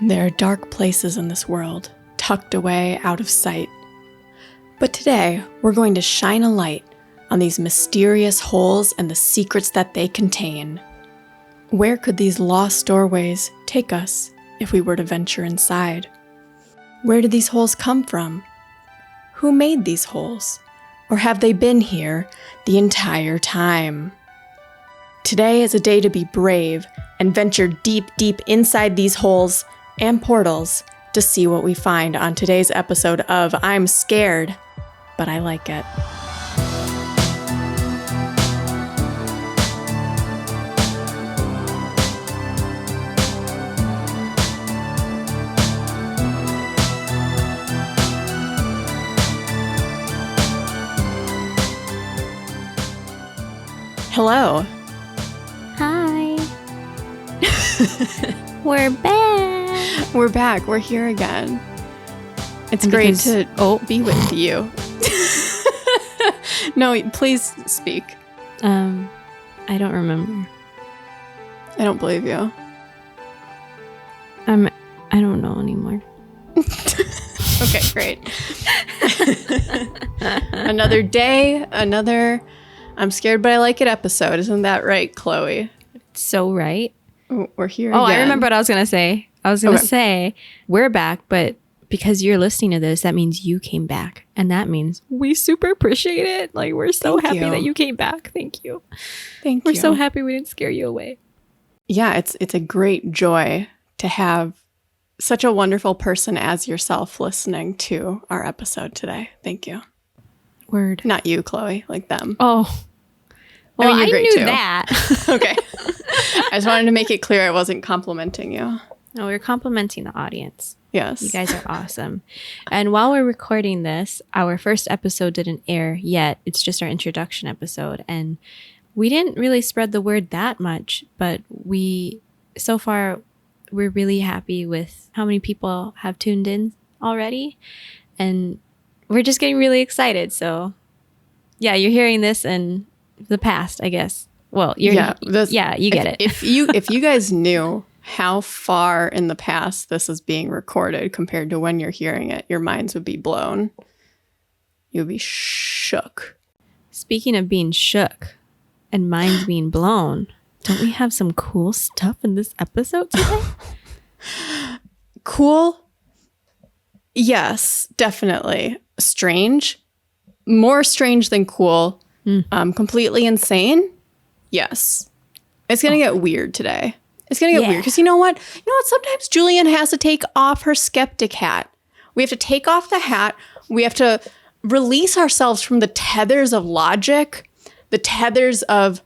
There are dark places in this world, tucked away out of sight. But today, we're going to shine a light on these mysterious holes and the secrets that they contain. Where could these lost doorways take us if we were to venture inside? Where did these holes come from? Who made these holes? Or have they been here the entire time? Today is a day to be brave and venture deep, deep inside these holes and portals to see what we find on today's episode of I'm Scared, but I Like It. Hello. Hi. We're back. We're back. We're here again. It's great to be with you. No, please speak. I don't remember. I don't believe you. I don't know anymore. Okay, great. Another day, another I'm Scared But I Like It episode. Isn't that right, Chloe? So right. We're here again. I remember what I was going to say. I was going to say, we're back, but because you're listening to this, that means you came back. And that means we super appreciate it. Like, we're so happy that you came back. Thank you. We're so happy we didn't scare you away. Yeah, it's a great joy to have such a wonderful person as yourself listening to our episode today. Thank you. Word. Not you, Chloe, like them. Oh. Well, I great knew too. that. Okay. I just wanted to make it clear I wasn't complimenting you. No, we're complimenting the audience. Yes. You guys are awesome. And while we're recording this, our first episode didn't air yet. It's just our introduction episode. And we didn't really spread the word that much, but so far, we're really happy with how many people have tuned in already. And we're just getting really excited. So yeah, you're hearing this in the past, I guess. Well, you get it. If you guys knew how far in the past this is being recorded compared to when you're hearing it, your minds would be blown. You'd be shook. Speaking of being shook and minds being blown, don't we have some cool stuff in this episode today? Cool? Yes, definitely. Strange? More strange than cool. Completely insane? Yes. It's going to get weird today. It's going to get weird because you know what? Sometimes Julian has to take off her skeptic hat. We have to take off the hat. We have to release ourselves from the tethers of logic, the tethers of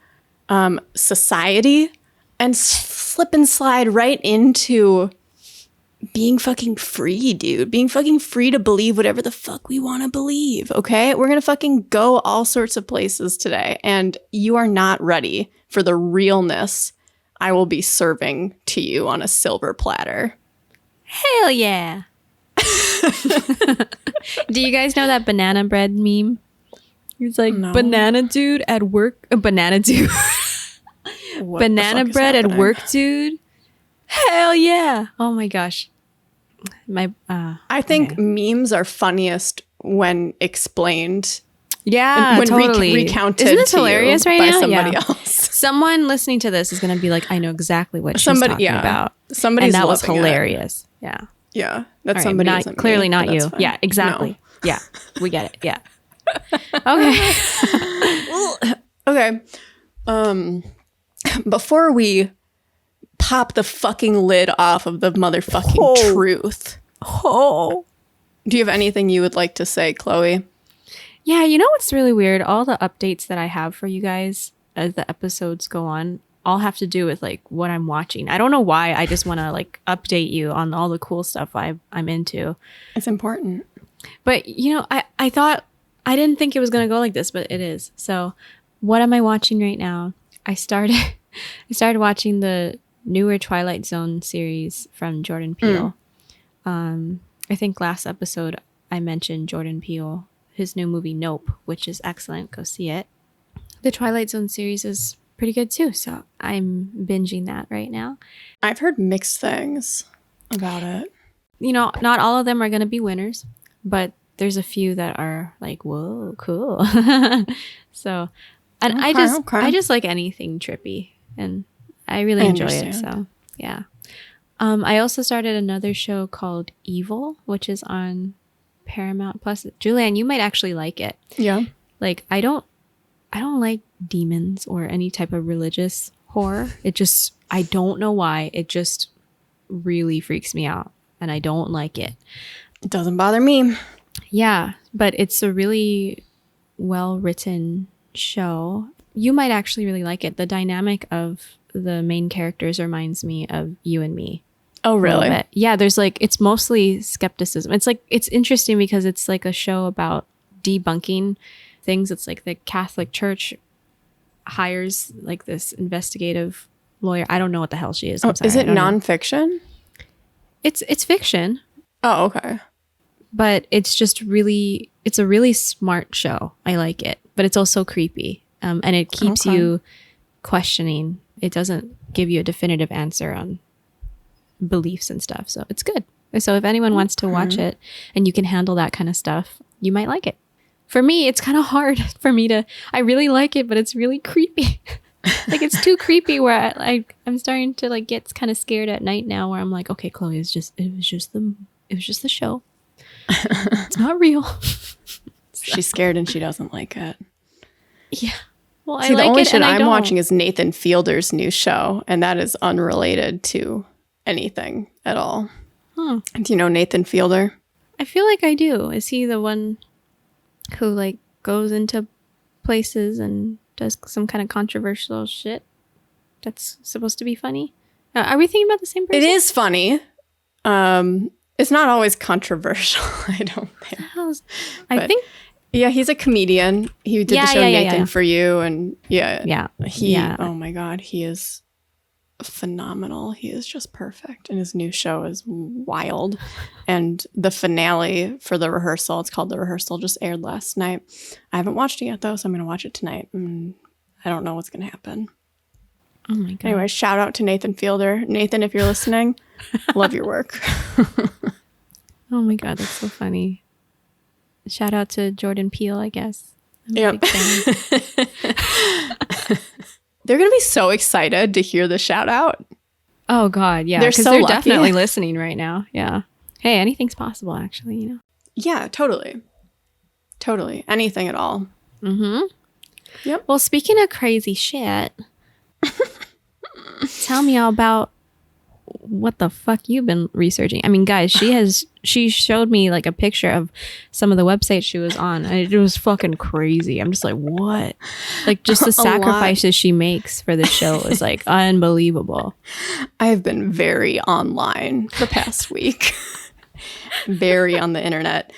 society, and slip and slide right into being fucking free, dude. Being fucking free to believe whatever the fuck we want to believe, okay? We're going to fucking go all sorts of places today, and you are not ready for the realness I will be serving to you on a silver platter. Hell yeah. Do you guys know that banana bread meme? He's like, no. Banana dude at work. Banana dude. Banana bread at work, dude. Hell yeah. Oh my gosh. I think memes are funniest when explained. Yeah, when totally. Recounted. Isn't this hilarious right by now? Somebody else. Someone listening to this is going to be like, I know exactly what she's talking about. Somebody's and that was hilarious. It. Yeah. Yeah. That's somebody. Clearly not you. Fine. Yeah, exactly. No. Yeah. We get it. Yeah. Okay. Okay. Before we pop the fucking lid off of the motherfucking truth. Do you have anything you would like to say, Chloe? Yeah, you know what's really weird? All the updates that I have for you guys as the episodes go on all have to do with like what I'm watching. I don't know why. I just want to like update you on all the cool stuff I'm into. It's important. But I thought I didn't think it was going to go like this, but it is. So what am I watching right now? I started watching the newer Twilight Zone series from Jordan Peele. I think last episode I mentioned Jordan Peele, his new movie Nope, which is excellent. Go see it. The Twilight Zone series is pretty good too, so I'm binging that right now. I've heard mixed things. about it. You know, not all of them are going to be winners, but there's a few that are like, whoa, cool. So, and Okay, I just like anything trippy, and I really enjoy it. So, yeah. I also started another show called Evil, which is on Paramount Plus. Julianne, you might actually like it. Yeah. Like, I don't like demons or any type of religious horror. I don't know why. It just really freaks me out, and I don't like it. It doesn't bother me. Yeah, but it's a really well-written show. You might actually really like it. The dynamic of the main characters reminds me of You and Me. Oh, really? Yeah, there's like, it's mostly skepticism. It's like, it's interesting because it's like a show about debunking things. It's like the Catholic Church hires like this investigative lawyer. I don't know what the hell she is. I'm sorry, is it nonfiction? It's fiction. Oh, okay. But it's just really, it's a really smart show. I like it, but it's also creepy. And it keeps you questioning. It doesn't give you a definitive answer on beliefs and stuff. So it's good. So if anyone wants to watch it and you can handle that kind of stuff, you might like it. For me, it's kind of hard for me to, I really like it, but it's really creepy. Like, it's too creepy where I'm starting to like get kind of scared at night now, where I'm like, okay, Chloe, it was just the show. It's not real. She's scared and she doesn't like it. Yeah. Well, See, I like the only it, shit and I'm don't. watching is Nathan Fielder's new show, and that is unrelated to anything at all. Huh. Do you know Nathan Fielder? I feel like I do. Is he the one who like goes into places and does some kind of controversial shit that's supposed to be funny? Are we thinking about the same person? It is funny. It's not always controversial, I don't think. I think. Yeah, he's a comedian. He did the show Nathan for You, and oh my God, he is phenomenal. He is just perfect, and his new show is wild. And the finale for The Rehearsal, it's called The Rehearsal, just aired last night. I haven't watched it yet though, so I'm going to watch it tonight. I don't know what's going to happen. Oh my God. Anyway, shout out to Nathan Fielder. Nathan, if you're listening, love your work. Oh my God, that's so funny. Shout out to Jordan Peele, I guess. Yep. They're going to be so excited to hear the shout out. Oh God, yeah. They're they're lucky. Definitely listening right now. Yeah. Hey, anything's possible, actually, you know? Yeah, totally. Totally. Anything at all. Mm-hmm. Yep. Well, speaking of crazy shit, tell me all about what the fuck you've been researching. I mean, guys, she showed me like a picture of some of the websites she was on, and it was fucking crazy. I'm just like, what? Like, just the sacrifices she makes for this show is like unbelievable. I have been very online the past week. Very on the internet.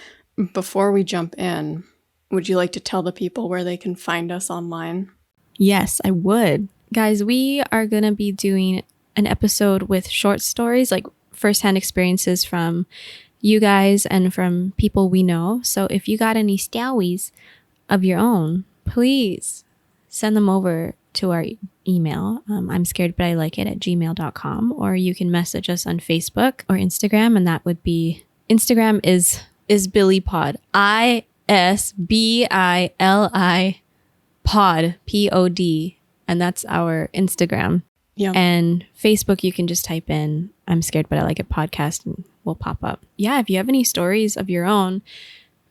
Before we jump in, would you like to tell the people where they can find us online? Yes, I would. Guys, we are going to be doing an episode with short stories, like firsthand experiences from you guys and from people we know. So if you got any stories of your own, please send them over to our email. I'm scared, but I like it at gmail.com. Or you can message us on Facebook or Instagram. And that would be, Instagram is ISBILI Pod. ISBILI Pod. POD. And that's our Instagram. Yeah. And Facebook, you can just type in I'm Scared But I Like It podcast and we'll pop up. Yeah, if you have any stories of your own,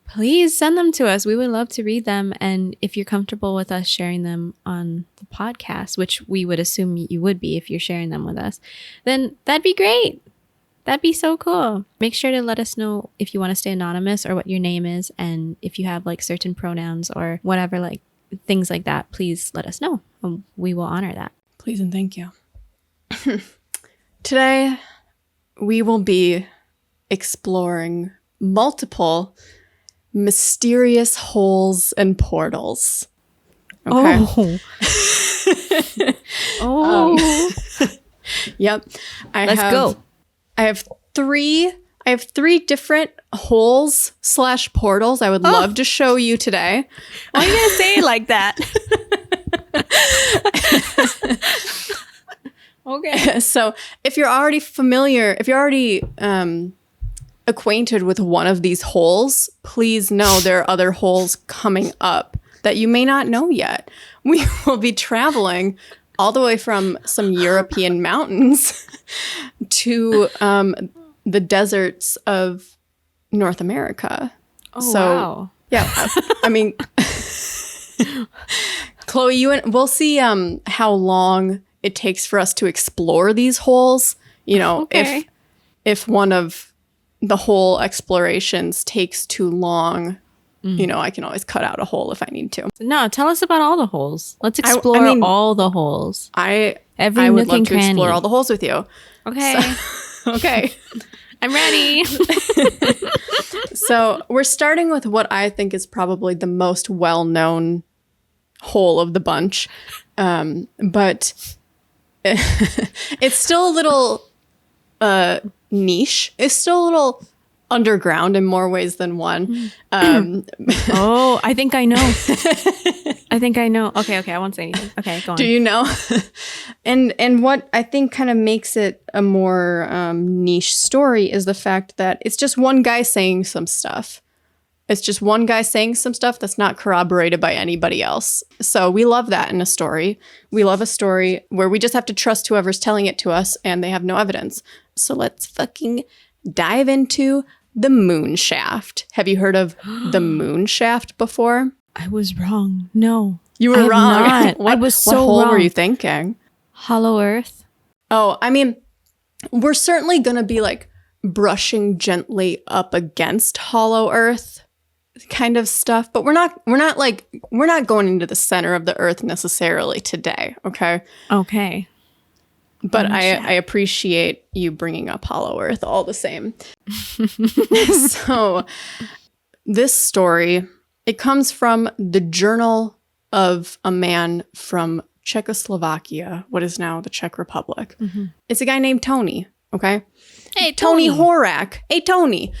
please send them to us. We would love to read them. And if you're comfortable with us sharing them on the podcast, which we would assume you would be if you're sharing them with us, then that'd be great. That'd be so cool. Make sure to let us know if you want to stay anonymous or what your name is. And if you have like certain pronouns or whatever, like things like that, please let us know. We will honor that. Please and thank you. Today, we will be exploring multiple mysterious holes and portals. Okay. Oh. Yep. Let's go. I have three different holes / portals I would love to show you today. Why are you going to say it like that? Okay. So if you're already familiar, if you're already acquainted with one of these holes, please know there are other holes coming up that you may not know yet. We will be traveling all the way from some European mountains to the deserts of North America. Oh, wow. Yeah, I mean, Chloe, we'll see how long it takes for us to explore these holes. You know, Okay. if one of the hole explorations takes too long, you know, I can always cut out a hole if I need to. No, tell us about all the holes. Let's explore all the holes. Every I would nook and love to explore cranny. all the holes with you. Okay. Okay. I'm ready. So we're starting with what I think is probably the most well-known hole of the bunch. But it's still a little niche. It's still a little underground in more ways than one. Oh, I think I know. Okay, I won't say anything. Okay, go on. Do you know? And what I think kind of makes it a more niche story is the fact that it's just one guy saying some stuff. It's just one guy saying some stuff that's not corroborated by anybody else. So we love that in a story. We love a story where we just have to trust whoever's telling it to us and they have no evidence. So let's fucking dive into the Moonshaft. Have you heard of the Moonshaft before? I was wrong. No. You were I have wrong. not. What, I was what so hole wrong. were you thinking? Hollow Earth? Oh, I mean, we're certainly going to be like brushing gently up against Hollow Earth kind of stuff, but we're not going into the center of the earth necessarily today, okay? Okay. But I appreciate you bringing up Hollow Earth all the same. So this story, it comes from the journal of a man from Czechoslovakia, what is now the Czech Republic. Mm-hmm. It's a guy named Tony, okay? Hey, Tony Horak. Hey, Tony.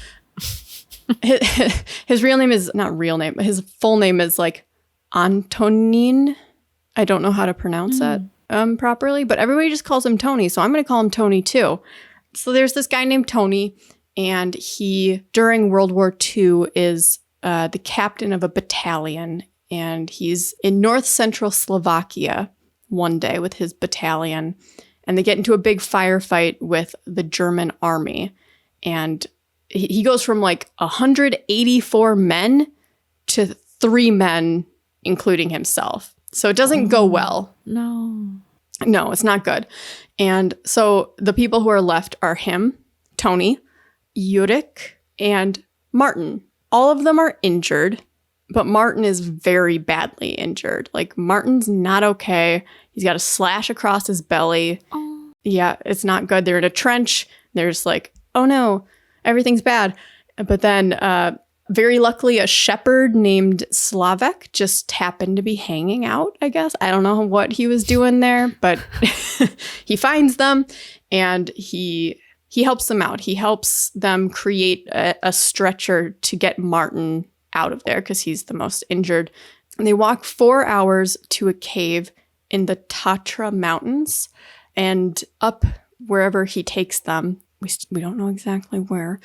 His real name is not real name. His full name is like Antonin. I don't know how to pronounce that properly, but everybody just calls him Tony. So I'm going to call him Tony too. So there's this guy named Tony, and he, during World War II, is the captain of a battalion. And he's in north central Slovakia one day with his battalion. And they get into a big firefight with the German army. And he goes from like 184 men to 3 men, including himself. So it doesn't go well. No, it's not good. And so the people who are left are him, Tony, Yurik, and Martin. All of them are injured, but Martin is very badly injured. Like, Martin's not okay. He's got a slash across his belly. Oh. Yeah, it's not good. They're in a trench. There's like, oh no, everything's bad. But then very luckily, a shepherd named Slavek just happened to be hanging out, I guess. I don't know what he was doing there, but he finds them and he helps them out. He helps them create a stretcher to get Martin out of there because he's the most injured. And they walk 4 hours to a cave in the Tatra Mountains, and up wherever he takes them, we don't know exactly where,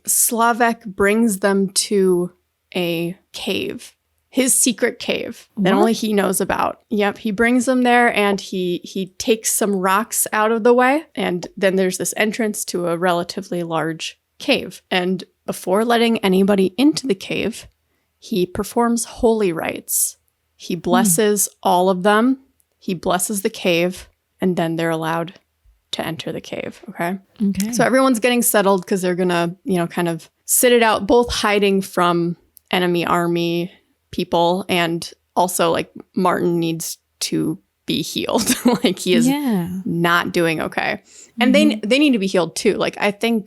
Slavek brings them to a cave, his secret cave that only he knows about. Yep, he brings them there and he takes some rocks out of the way, and then there's this entrance to a relatively large cave. And before letting anybody into the cave, he performs holy rites. He blesses all of them. He blesses the cave, and then they're allowed to enter the cave, okay? So everyone's getting settled because they're gonna, kind of sit it out, both hiding from enemy army people, and also, like, Martin needs to be healed. Like, he is not doing okay. And they need to be healed too. Like, I think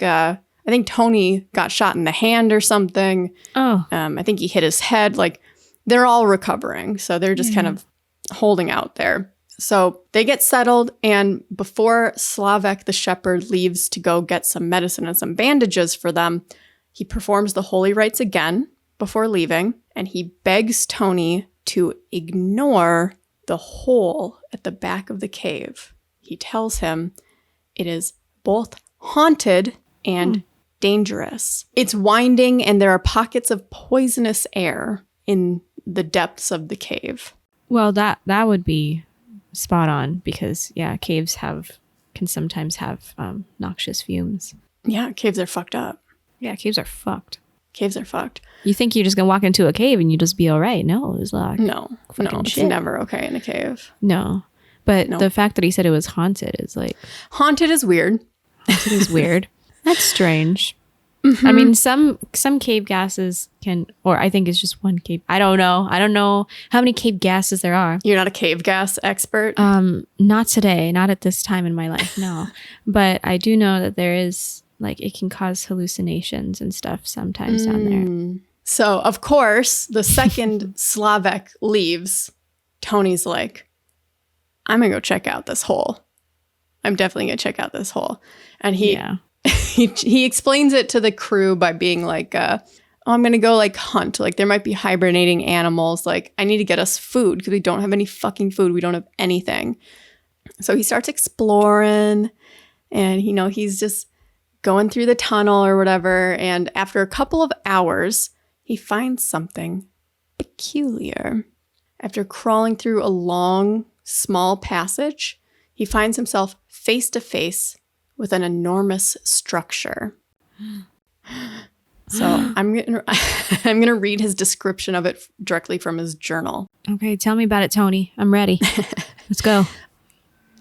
Tony got shot in the hand or something. I think he hit his head. Like, they're all recovering. So they're just kind of holding out there. So they get settled, and before Slavek the shepherd leaves to go get some medicine and some bandages for them, he performs the holy rites again before leaving, and he begs Tony to ignore the hole at the back of the cave. he tells him it is both haunted and dangerous. It's winding, and there are pockets of poisonous air in the depths of the cave. Well, that would be spot on because, caves can sometimes have noxious fumes. Yeah, caves are fucked up. Yeah, caves are fucked. Caves are fucked. You think you're just going to walk into a cave and you just be all right. No, it's like it's never okay in a cave. No. But the fact that he said it was haunted is like... Haunted is weird. Haunted is weird. That's strange. Mm-hmm. I mean, some cave gases can... Or I think it's just one cave. I don't know. I don't know how many cave gases there are. You're not a cave gas expert? Not today. Not at this time in my life, no. But I do know that there is... Like, it can cause hallucinations and stuff sometimes down there. So, of course, the second Slavek leaves, Tony's like, I'm going to go check out this hole. I'm definitely going to check out this hole. And he explains it to the crew by being like, I'm going to go, like, hunt. Like, there might be hibernating animals. Like, I need to get us food because we don't have any fucking food. We don't have anything. So he starts exploring, and, he's just going through the tunnel or whatever, and after a couple of hours, he finds something peculiar. After crawling through a long, small passage, he finds himself face to face with an enormous structure. So I'm gonna read his description of it directly from his journal. Okay, tell me about it, Tony. I'm ready. Let's go.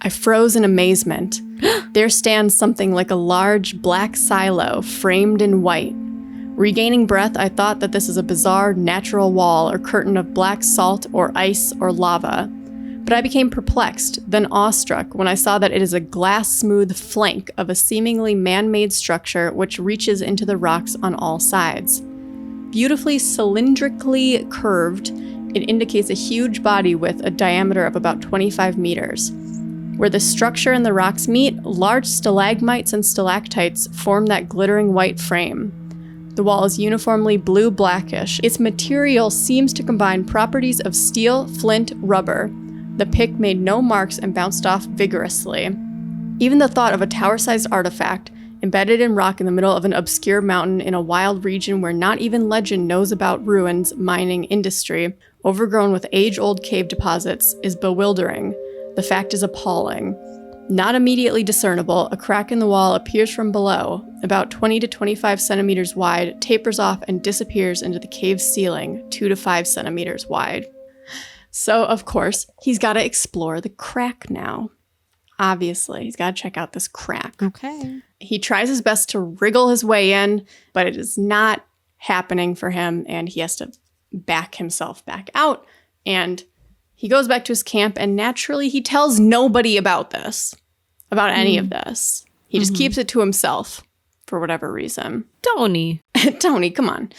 I froze in amazement. There stands something like a large black silo framed in white. Regaining breath, I thought that this is a bizarre natural wall or curtain of black salt or ice or lava. But I became perplexed, then awestruck when I saw that it is a glass-smooth flank of a seemingly man-made structure which reaches into the rocks on all sides. Beautifully cylindrically curved, it indicates a huge body with a diameter of about 25 meters. Where the structure and the rocks meet, large stalagmites and stalactites form that glittering white frame. The wall is uniformly blue-blackish. Its material seems to combine properties of steel, flint, rubber. The pick made no marks and bounced off vigorously. Even the thought of a tower-sized artifact, embedded in rock in the middle of an obscure mountain in a wild region where not even legend knows about ruins, mining, industry, overgrown with age-old cave deposits, is bewildering. The fact is appalling. Not immediately discernible, a crack in the wall appears from below, about 20 to 25 centimeters wide, tapers off and disappears into the cave's ceiling, 2 to 5 centimeters wide. So, of course, he's got to explore the crack now. Obviously, he's got to check out this crack. Okay. He tries his best to wriggle his way in, but it is not happening for him, and he has to back himself back out, and he goes back to his camp, and naturally he tells nobody about any of this. He just keeps it to himself for whatever reason. Tony, come on.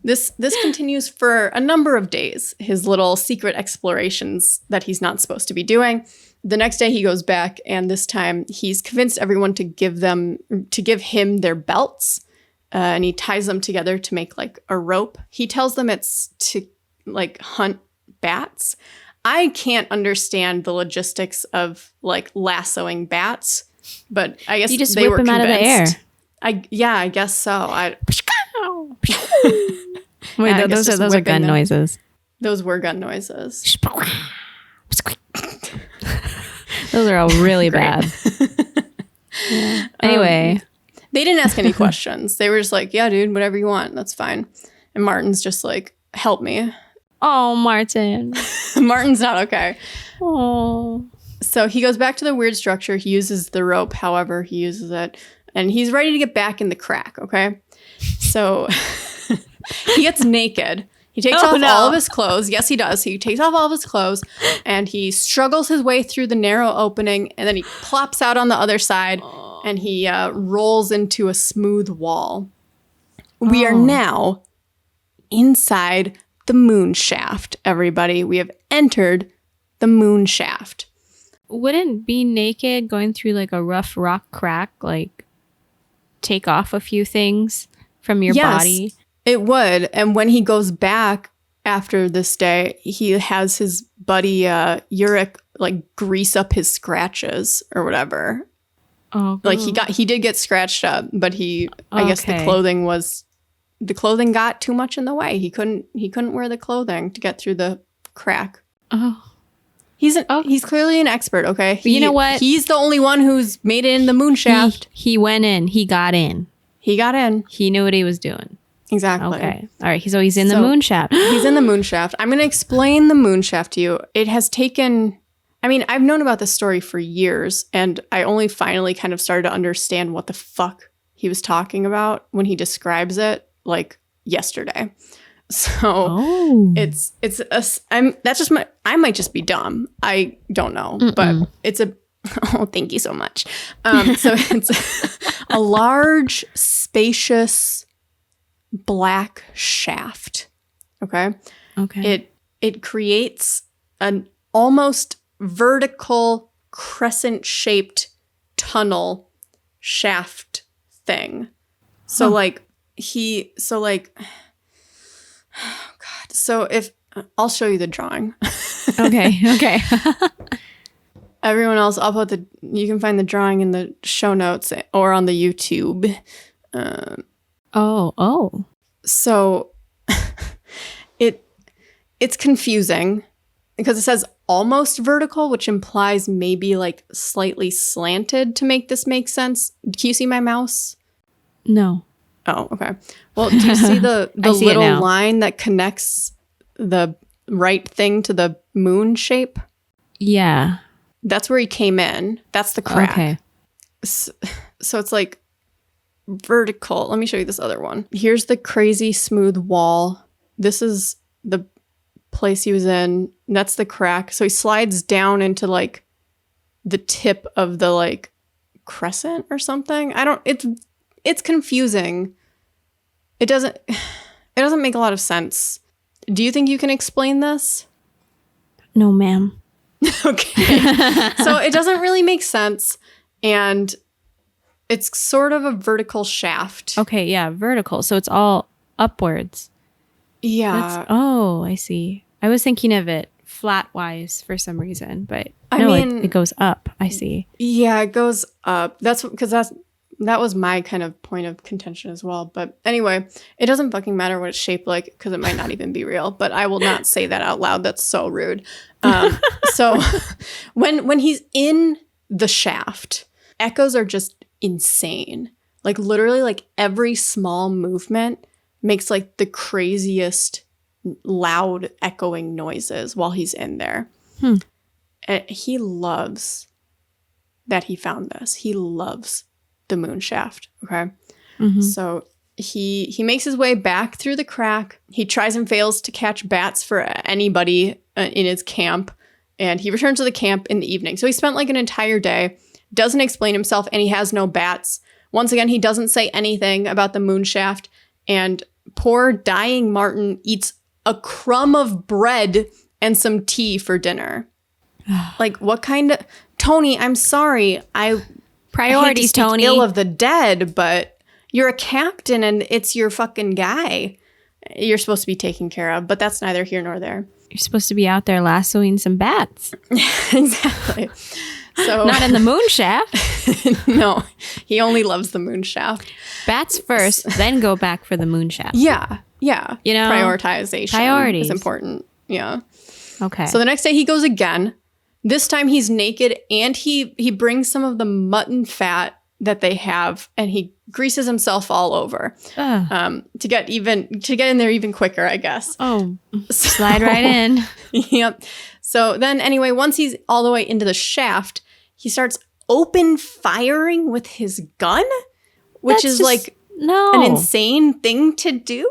This continues for a number of days, his little secret explorations that he's not supposed to be doing. The next day he goes back, and this time he's convinced everyone to give him their belts, and he ties them together to make like a rope. He tells them it's to like hunt bats. I can't understand the logistics of like lassoing bats, but I guess you just they whip were them convinced. Out of the air. I guess so. Wait, those are gun noises. Those were gun noises. Those are all really bad. Anyway. They didn't ask any questions. They were just like, yeah, dude, whatever you want. That's fine. And Martin's just like, help me. Oh, Martin. Martin's not okay. Oh. So he goes back to the weird structure. He uses the rope, however he uses it. And he's ready to get back in the crack, okay? So he gets naked. He takes off all of his clothes. Yes, he does. He takes off all of his clothes, and he struggles his way through the narrow opening, and then he plops out on the other side, and he rolls into a smooth wall. We are now inside the Moonshaft, everybody. We have entered the Moonshaft. Wouldn't being naked, going through like a rough rock crack, like take off a few things from your body? It would. And when he goes back after this day, he has his buddy Yurik like grease up his scratches or whatever. Oh, like he did get scratched up, but I guess the clothing got too much in the way. He couldn't wear the clothing to get through the crack. Oh. He's clearly an expert, okay? You know what? He's the only one who's made it in the Moonshaft. He went in. He got in. He got in. He knew what he was doing. Exactly. Okay. All right. So he's in the Moonshaft. He's in the Moonshaft. I'm going to explain the Moonshaft to you. It has taken... I mean, I've known about this story for years, and I only finally kind of started to understand what the fuck he was talking about when he describes it, like, yesterday. So I might just be dumb. I don't know, but it's thank you so much. So it's a large, spacious, black shaft. Okay. It creates an almost vertical crescent shaped tunnel shaft thing. So So if I'll show you the drawing. Okay. Everyone else, you can find the drawing in the show notes or on the YouTube. So it's confusing because it says almost vertical, which implies maybe like slightly slanted to make this make sense. Can you see my mouse? No. Oh, okay. Well, do you see the little line that connects the right thing to the moon shape? Yeah. That's where he came in. That's the crack. Okay. So it's like vertical. Let me show you this other one. Here's the crazy smooth wall. This is the place he was in. That's the crack. So he slides down into like the tip of the like crescent or something. It's confusing. It doesn't make a lot of sense. Do you think you can explain this? No, ma'am. Okay. So it doesn't really make sense. And it's sort of a vertical shaft. Okay, yeah, vertical. So it's all upwards. Yeah. I see. I was thinking of it flat-wise for some reason, but it goes up. I see. Yeah, it goes up. That was my kind of point of contention as well. But anyway, it doesn't fucking matter what it's shaped like because it might not even be real. But I will not say that out loud. That's so rude. So when he's in the shaft, echoes are just insane. Like literally like every small movement makes like the craziest loud echoing noises while he's in there. And he loves that he found this. He loves the Moonshaft. Okay. So he makes his way back through the crack. He tries and fails to catch bats for anybody in his camp. And he returns to the camp in the evening. So he spent like an entire day, doesn't explain himself, and he has no bats. Once again, he doesn't say anything about the Moonshaft. And poor dying Martin eats a crumb of bread and some tea for dinner. Like what kind of... Tony, I'm sorry. Priorities, Tony. Ill of the dead, but you're a captain and it's your fucking guy you're supposed to be taken care of, but that's neither here nor there. You're supposed to be out there lassoing some bats. Exactly. So not in the Moonshaft. No, he only loves the Moonshaft. Bats first, then go back for the Moonshaft. Yeah. You know, priorities is important. Yeah. Okay. So the next day he goes again. This time he's naked and he brings some of the mutton fat that they have and he greases himself all over to get in there even quicker, I guess. Oh, slide right in. Yep. So then anyway, once he's all the way into the shaft, he starts open firing with his gun, which is an insane thing to do.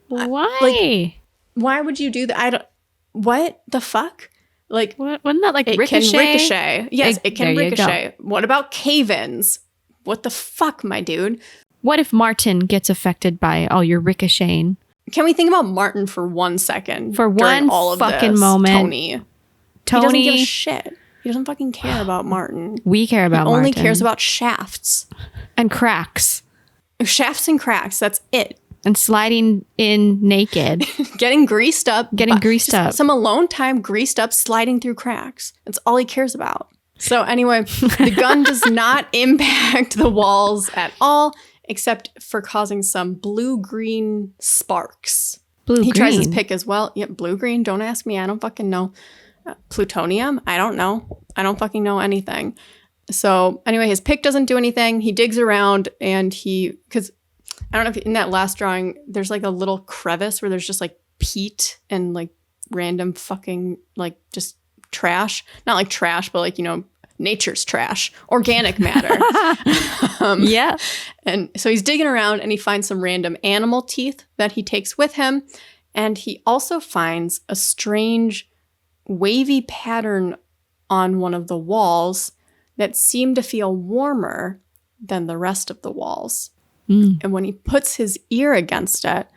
Why? Why would you do that? What the fuck? Like, wasn't that like it ricochet? Can ricochet. Yes, it can ricochet. What about cave-ins? What the fuck, my dude? What if Martin gets affected by all your ricocheting? Can we think about Martin for 1 second? For one fucking moment. Tony. He doesn't give a shit. He doesn't fucking care about Martin. We care about Martin. He only cares about shafts. And cracks. Shafts and cracks. That's it. And sliding in naked. Getting greased up. Some alone time, greased up, sliding through cracks. That's all he cares about. So anyway, the gun does not impact the walls at all, except for causing some blue-green sparks. He tries his pick as well. Yep, blue-green. Don't ask me. I don't fucking know. Plutonium? I don't know. I don't fucking know anything. So anyway, his pick doesn't do anything. He digs around and because I don't know if in that last drawing, there's like a little crevice where there's just like peat and like random fucking like just trash. Not like trash, but like, nature's trash, organic matter. Yeah. And so he's digging around and he finds some random animal teeth that he takes with him. And he also finds a strange wavy pattern on one of the walls that seemed to feel warmer than the rest of the walls. And when he puts his ear against it,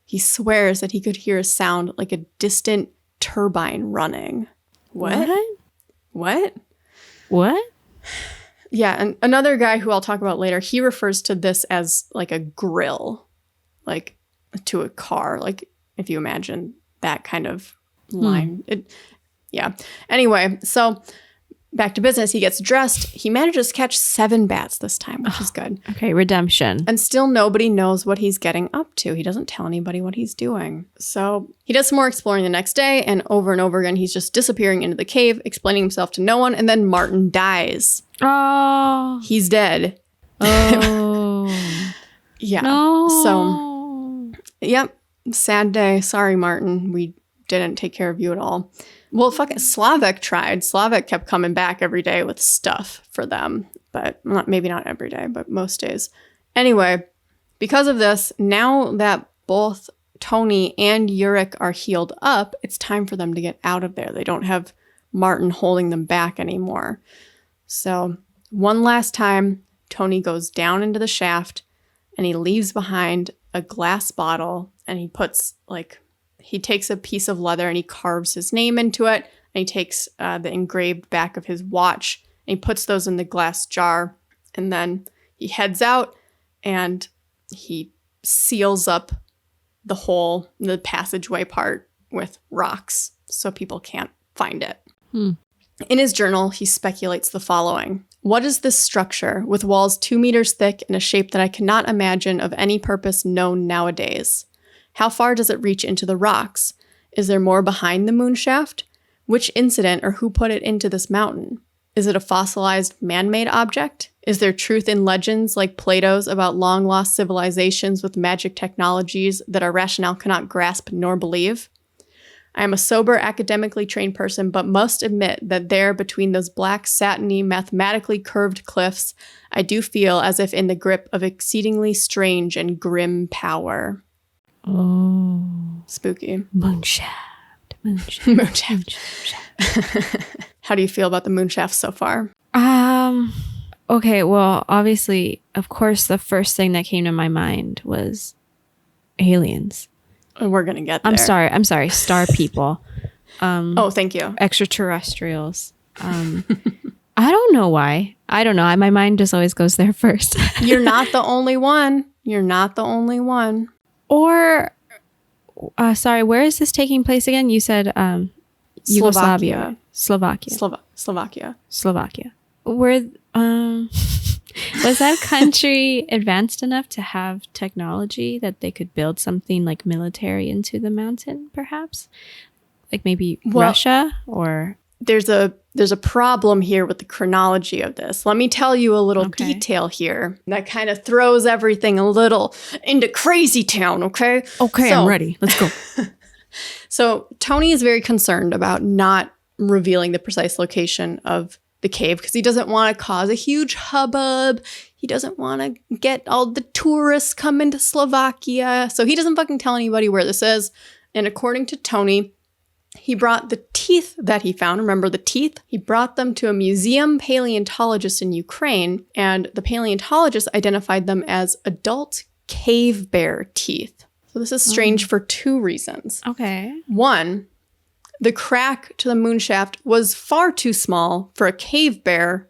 he swears that he could hear a sound like a distant turbine running. What? Yeah, and another guy who I'll talk about later, he refers to this as like a grill, like to a car, like if you imagine that kind of line. Yeah. Anyway, so back to business. He gets dressed. He manages to catch 7 bats this time, which is good. Okay, redemption. And still nobody knows what he's getting up to. He doesn't tell anybody what he's doing. So he does some more exploring the next day, and over again, he's just disappearing into the cave, explaining himself to no one, and then Martin dies. Oh. He's dead. Oh. Yeah. No. So, yep. Sad day. Sorry, Martin. We didn't take care of you at all. Well, fucking Slavek tried. Slavek kept coming back every day with stuff for them. But maybe not every day, but most days. Anyway, because of this, now that both Tony and Yurik are healed up, it's time for them to get out of there. They don't have Martin holding them back anymore. So one last time, Tony goes down into the shaft and he leaves behind a glass bottle and he takes a piece of leather and he carves his name into it. And he takes the engraved back of his watch and he puts those in the glass jar. And then he heads out and he seals up the passageway part with rocks so people can't find it. In his journal, he speculates the following. What is this structure with walls 2 meters thick in a shape that I cannot imagine of any purpose known nowadays? How far does it reach into the rocks? Is there more behind the Moonshaft? Which incident or who put it into this mountain? Is it a fossilized man-made object? Is there truth in legends like Plato's about long-lost civilizations with magic technologies that our rationale cannot grasp nor believe? I am a sober, academically trained person, but must admit that there, between those black, satiny, mathematically curved cliffs, I do feel as if in the grip of exceedingly strange and grim power. Oh. Spooky. Moonshaft. How do you feel about the Moonshaft so far? Okay, well, obviously, of course, the first thing that came to my mind was aliens. We're going to get there. I'm sorry, star people. Oh, thank you. Extraterrestrials. I don't know why. I don't know. My mind just always goes there first. You're not the only one. Or, sorry, where is this taking place again? You said Yugoslavia. Slovakia. Where, was that country advanced enough to have technology that they could build something like military into the mountain, perhaps? Like maybe Russia or... There's a problem here with the chronology of this. Let me tell you a little detail here that kind of throws everything a little into crazy town, okay? Okay, I'm ready. Let's go. So Tony is very concerned about not revealing the precise location of the cave because he doesn't want to cause a huge hubbub. He doesn't want to get all the tourists coming to Slovakia. So he doesn't fucking tell anybody where this is. And according to Tony, he brought the teeth that he found. Remember the teeth? He brought them to a museum paleontologist in Ukraine, and the paleontologist identified them as adult cave bear teeth. So this is strange for 2 reasons. Okay. 1, the crack to the Moonshaft was far too small for a cave bear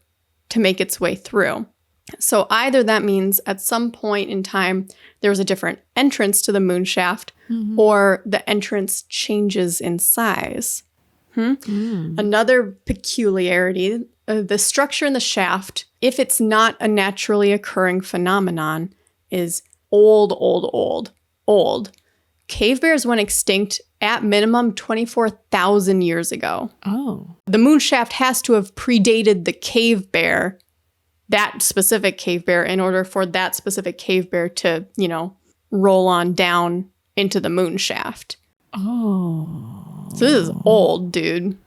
to make its way through. So either that means at some point in time, there was a different entrance to the Moonshaft, or the entrance changes in size. Another peculiarity, the structure in the shaft, if it's not a naturally occurring phenomenon, is old. Cave bears went extinct at minimum 24,000 years ago. Oh. The Moonshaft has to have predated the cave bear, that specific cave bear, in order for that specific cave bear to, roll on down into the Moonshaft. Oh. So this is old, dude.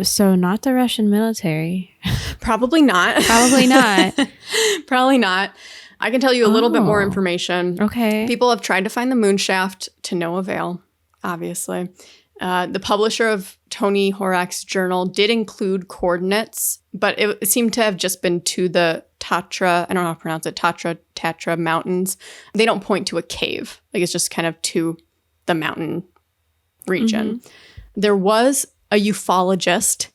So not the Russian military. Probably not. Probably not. Probably not. I can tell you a little bit more information. Okay. People have tried to find the Moonshaft to no avail, obviously. The publisher of Tony Horak's journal did include coordinates, but it seemed to have just been to the Tatra, I don't know how to pronounce it, Tatra Mountains. They don't point to a cave. Like, it's just kind of to the mountain region. There was a ufologist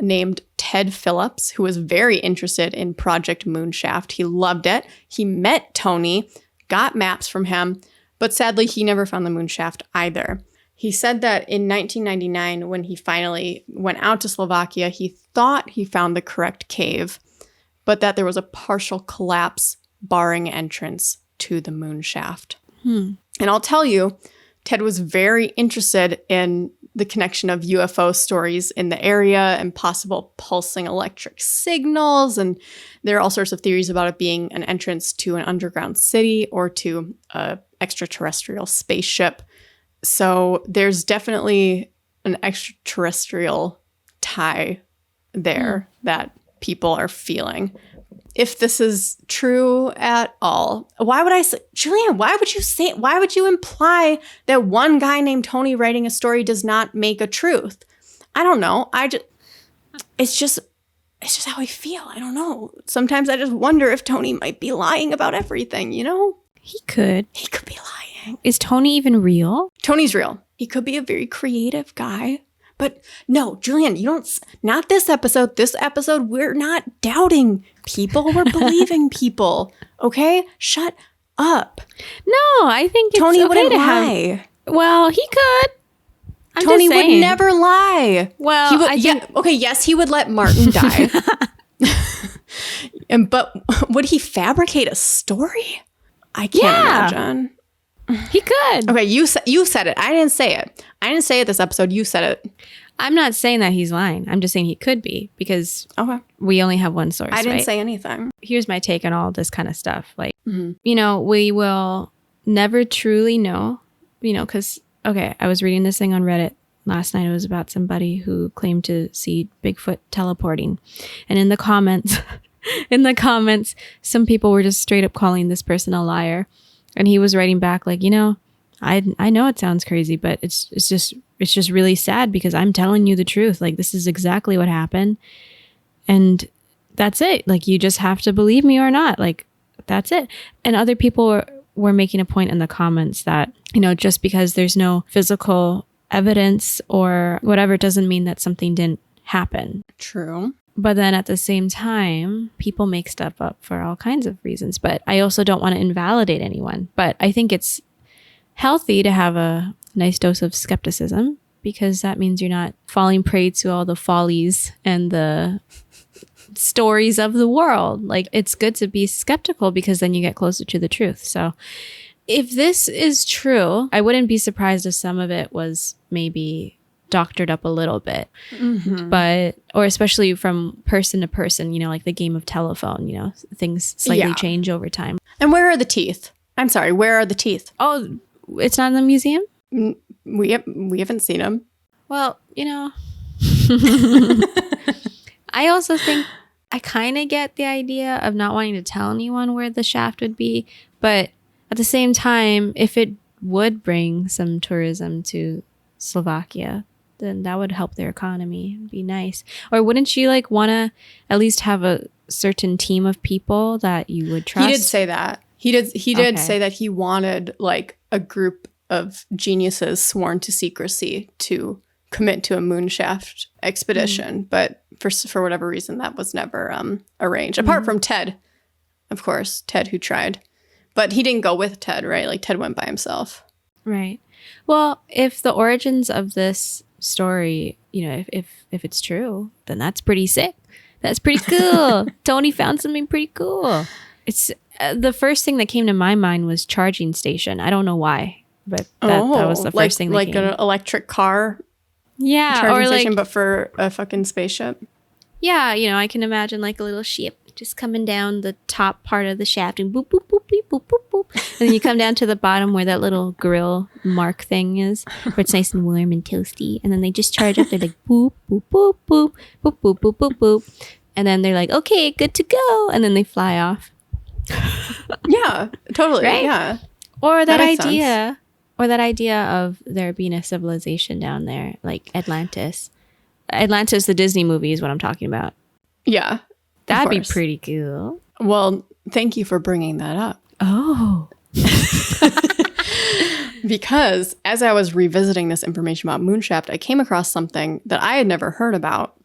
named Ted Phillips, who was very interested in Project Moonshaft. He loved it. He met Tony, got maps from him, but sadly, he never found the Moonshaft either. He said that in 1999, when he finally went out to Slovakia, he thought he found the correct cave, but that there was a partial collapse barring entrance to the Moonshaft. And I'll tell you, Ted was very interested in the connection of UFO stories in the area and possible pulsing electric signals. And there are all sorts of theories about it being an entrance to an underground city or to an extraterrestrial spaceship. So there's definitely an extraterrestrial tie there that people are feeling. If this is true at all, why would I say, Julianne, why would you imply that one guy named Tony writing a story does not make a truth? I don't know. It's just how I feel. I don't know. Sometimes I just wonder if Tony might be lying about everything, He could. He could be lying. Is Tony even real? Tony's real. He could be a very creative guy. But no, Julianne, not this episode. This episode, we're not doubting people. We're believing people. Okay? Shut up. No, I think it's Tony okay wouldn't to lie. Well, he could. Tony would never lie. Well, he would, yes, he would let Martin die. But would he fabricate a story? I can't imagine. He could. Okay, you said it. I didn't say it. I didn't say it this episode. You said it. I'm not saying that he's lying. I'm just saying he could be because we only have one source. I didn't say anything. Here's my take on all this kind of stuff. Like, we will never truly know, because, I was reading this thing on Reddit last night. It was about somebody who claimed to see Bigfoot teleporting. And in the comments, some people were just straight up calling this person a liar. And he was writing back like, I know it sounds crazy, but it's just really sad because I'm telling you the truth. Like, this is exactly what happened. And that's it. Like, you just have to believe me or not. Like, that's it. And other people were making a point in the comments that, just because there's no physical evidence or whatever doesn't mean that something didn't happen. True. But then at the same time, people make stuff up for all kinds of reasons. But I also don't want to invalidate anyone. But I think it's healthy to have a nice dose of skepticism because that means you're not falling prey to all the follies and the stories of the world. Like, it's good to be skeptical because then you get closer to the truth. So if this is true, I wouldn't be surprised if some of it was maybe doctored up a little bit, but, or especially from person to person, like the game of telephone, things slightly change over time. And where are the teeth? I'm sorry, where are the teeth? Oh, it's not in the museum? We haven't seen them. Well, I also think I kind of get the idea of not wanting to tell anyone where the shaft would be, but at the same time, if it would bring some tourism to Slovakia, then that would help their economy. It'd be nice. Or wouldn't you want to at least have a certain team of people that you would trust? He did say that. He did say that he wanted a group of geniuses sworn to secrecy to commit to a Moonshaft expedition. But for whatever reason, that was never arranged. Apart from Ted. of course, Ted who tried. But he didn't go with Ted, right? Like Ted went by himself. Right. Well, if the origins of this story, you know, if it's true, then that's pretty sick. That's pretty cool. Tony found something pretty cool. It's the first thing that came to my mind was charging station. I don't know why, but that was the first thing that like came. an electric car. Yeah, charging or like station, but for a fucking spaceship. Yeah, you know, I can imagine like a little ship just coming down the top part of the shaft and boop, boop, boop, beep, boop, boop, boop. And then you come down to the bottom where that little grill mark thing is, where it's nice and warm and toasty. And then they just charge up. They're like, boop, boop, boop, boop, boop, boop, boop, boop, boop. And then they're like, okay, good to go. And then they fly off. Yeah, totally. Right? Yeah. Or that makes idea, sense. or that idea of there being a civilization down there, like Atlantis. Atlantis, the Disney movie is what I'm talking about. Yeah. That'd be pretty cool. Well, thank you for bringing that up. Oh. Because as I was revisiting this information about Moonshaft, I came across something that I had never heard about.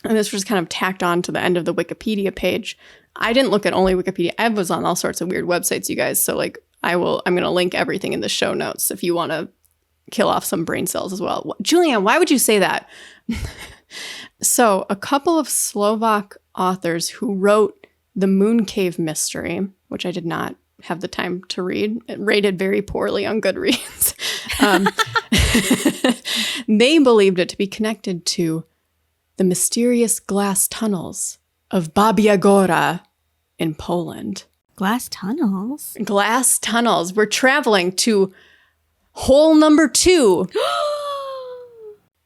And this was kind of tacked on to the end of the Wikipedia page. I didn't look at only Wikipedia. I was on all sorts of weird websites, you guys. So like I'm going to link everything in the show notes if you want to kill off some brain cells as well. Julianne, why would you say that? So a couple of Slovak authors who wrote The Moon Cave Mystery, which I did not have the time to read, it rated very poorly on Goodreads. They believed it to be connected to the mysterious glass tunnels of Babia Gora in Poland. Glass tunnels? Glass tunnels. We're traveling to hole number 2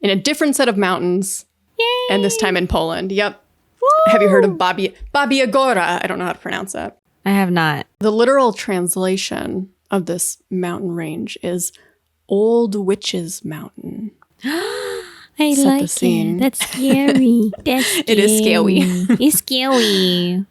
in a different set of mountains. Yay! And this time in Poland. Yep. Woo! Have you heard of Babia Gora? I don't know how to pronounce that. I have not. The literal translation of this mountain range is Old Witch's Mountain. I Set like the scene. it. That's scary. That's scary. It is scary. It's scary.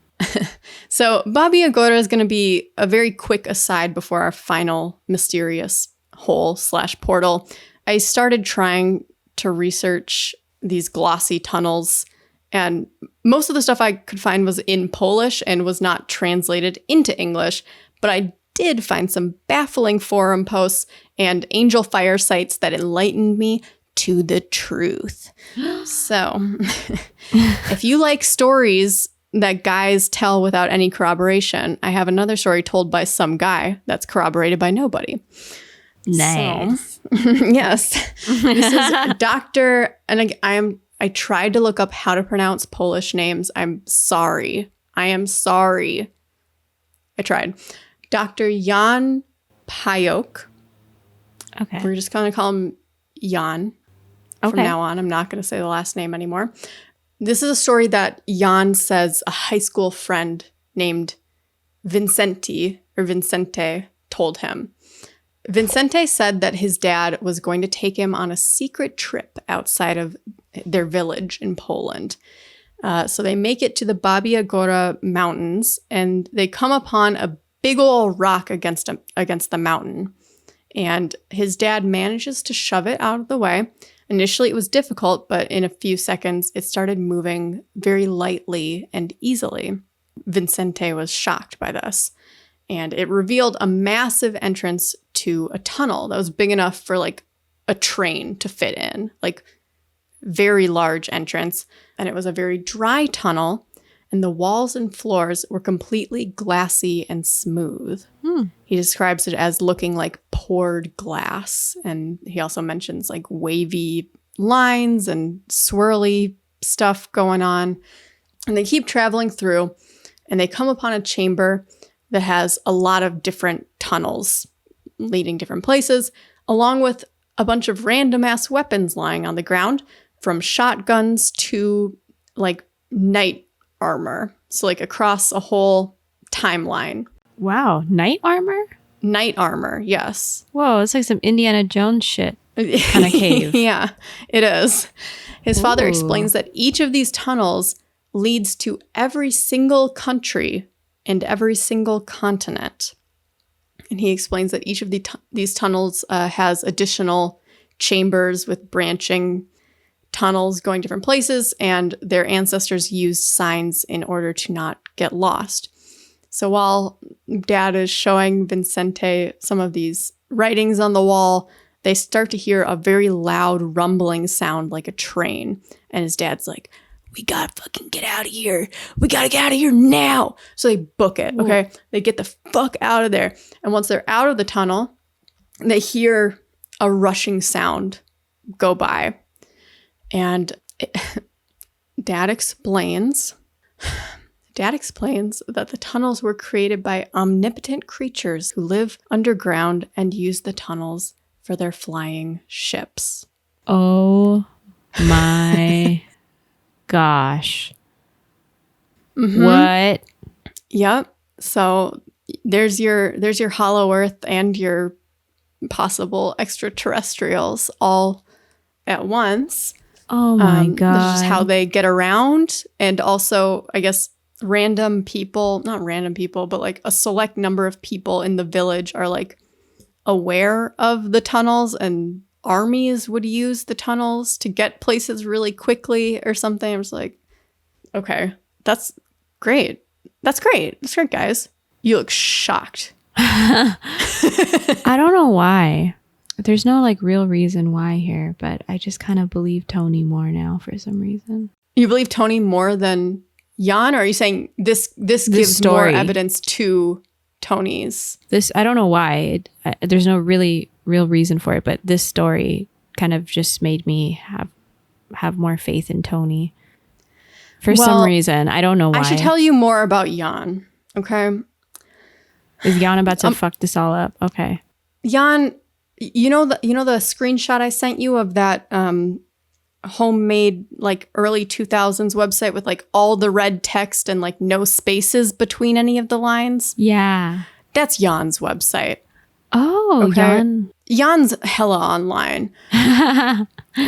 So Babia Gora is going to be a very quick aside before our final mysterious hole/portal. I started trying to research these glossy tunnels, and most of the stuff I could find was in Polish and was not translated into English, but I did find some baffling forum posts and angel fire sites that enlightened me to the truth. So if you like stories that guys tell without any corroboration, I have another story told by some guy that's corroborated by nobody. Nice. So, yes. This is Dr. And I tried to look up how to pronounce Polish names. I'm sorry. I am sorry. I tried. Dr. Jan Pajok. Okay. We're just going to call him Jan from Okay. now on. I'm not going to say the last name anymore. This is a story that Jan says a high school friend named Vicente told him. Vicente said that his dad was going to take him on a secret trip outside of their village in Poland. So they make it to the Babia Gora mountains, and they come upon a big old rock against the mountain. And his dad manages to shove it out of the way. Initially, it was difficult, but in a few seconds, it started moving very lightly and easily. Vicente was shocked by this. And it revealed a massive entrance to a tunnel that was big enough for like a train to fit in, like very large entrance. And it was a very dry tunnel, and the walls and floors were completely glassy and smooth. He describes it as looking like poured glass. And he also mentions like wavy lines and swirly stuff going on. And they keep traveling through, and they come upon a chamber that has a lot of different tunnels leading different places, along with a bunch of random ass weapons lying on the ground, from shotguns to like knight armor. So like across a whole timeline. Wow. Knight armor? Knight armor, yes. Whoa, it's like some Indiana Jones shit kind of cave. Yeah, it is. His father Ooh. explains that each of these tunnels leads to every single country and every single continent. And he explains that each of these tunnels has additional chambers with branching tunnels going different places, and their ancestors used signs in order to not get lost. So while Dad is showing Vincente some of these writings on the wall, they start to hear a very loud rumbling sound like a train. And his dad's like, we gotta fucking get out of here. We gotta get out of here now. So they book it, okay? Whoa. They get the fuck out of there. And once they're out of the tunnel, they hear a rushing sound go by. And Dad explains that the tunnels were created by omnipotent creatures who live underground and use the tunnels for their flying ships. Oh my gosh. Mm-hmm. What? Yep. So there's your Hollow Earth and your possible extraterrestrials all at once. Oh my God. This is how they get around. And also, I guess, not random people, but like a select number of people in the village are like aware of the tunnels, and armies would use the tunnels to get places really quickly or something. I'm just like, okay, that's great. That's great, guys. You look shocked. I don't know why. There's no like real reason why here, but I just kind of believe Tony more now for some reason. You believe Tony more than Jan, or are you saying this gives story more evidence to Tony's? This, I don't know why. There's no really real reason for it, but this story kind of just made me have more faith in Tony for some reason. I don't know why. I should tell you more about Jan, okay? Is Jan about to fuck this all up? Okay. Jan, you know the screenshot I sent you of that homemade like early 2000s website with like all the red text and like no spaces between any of the lines? Yeah. That's Jan's website. Oh, okay. Jan's hella online.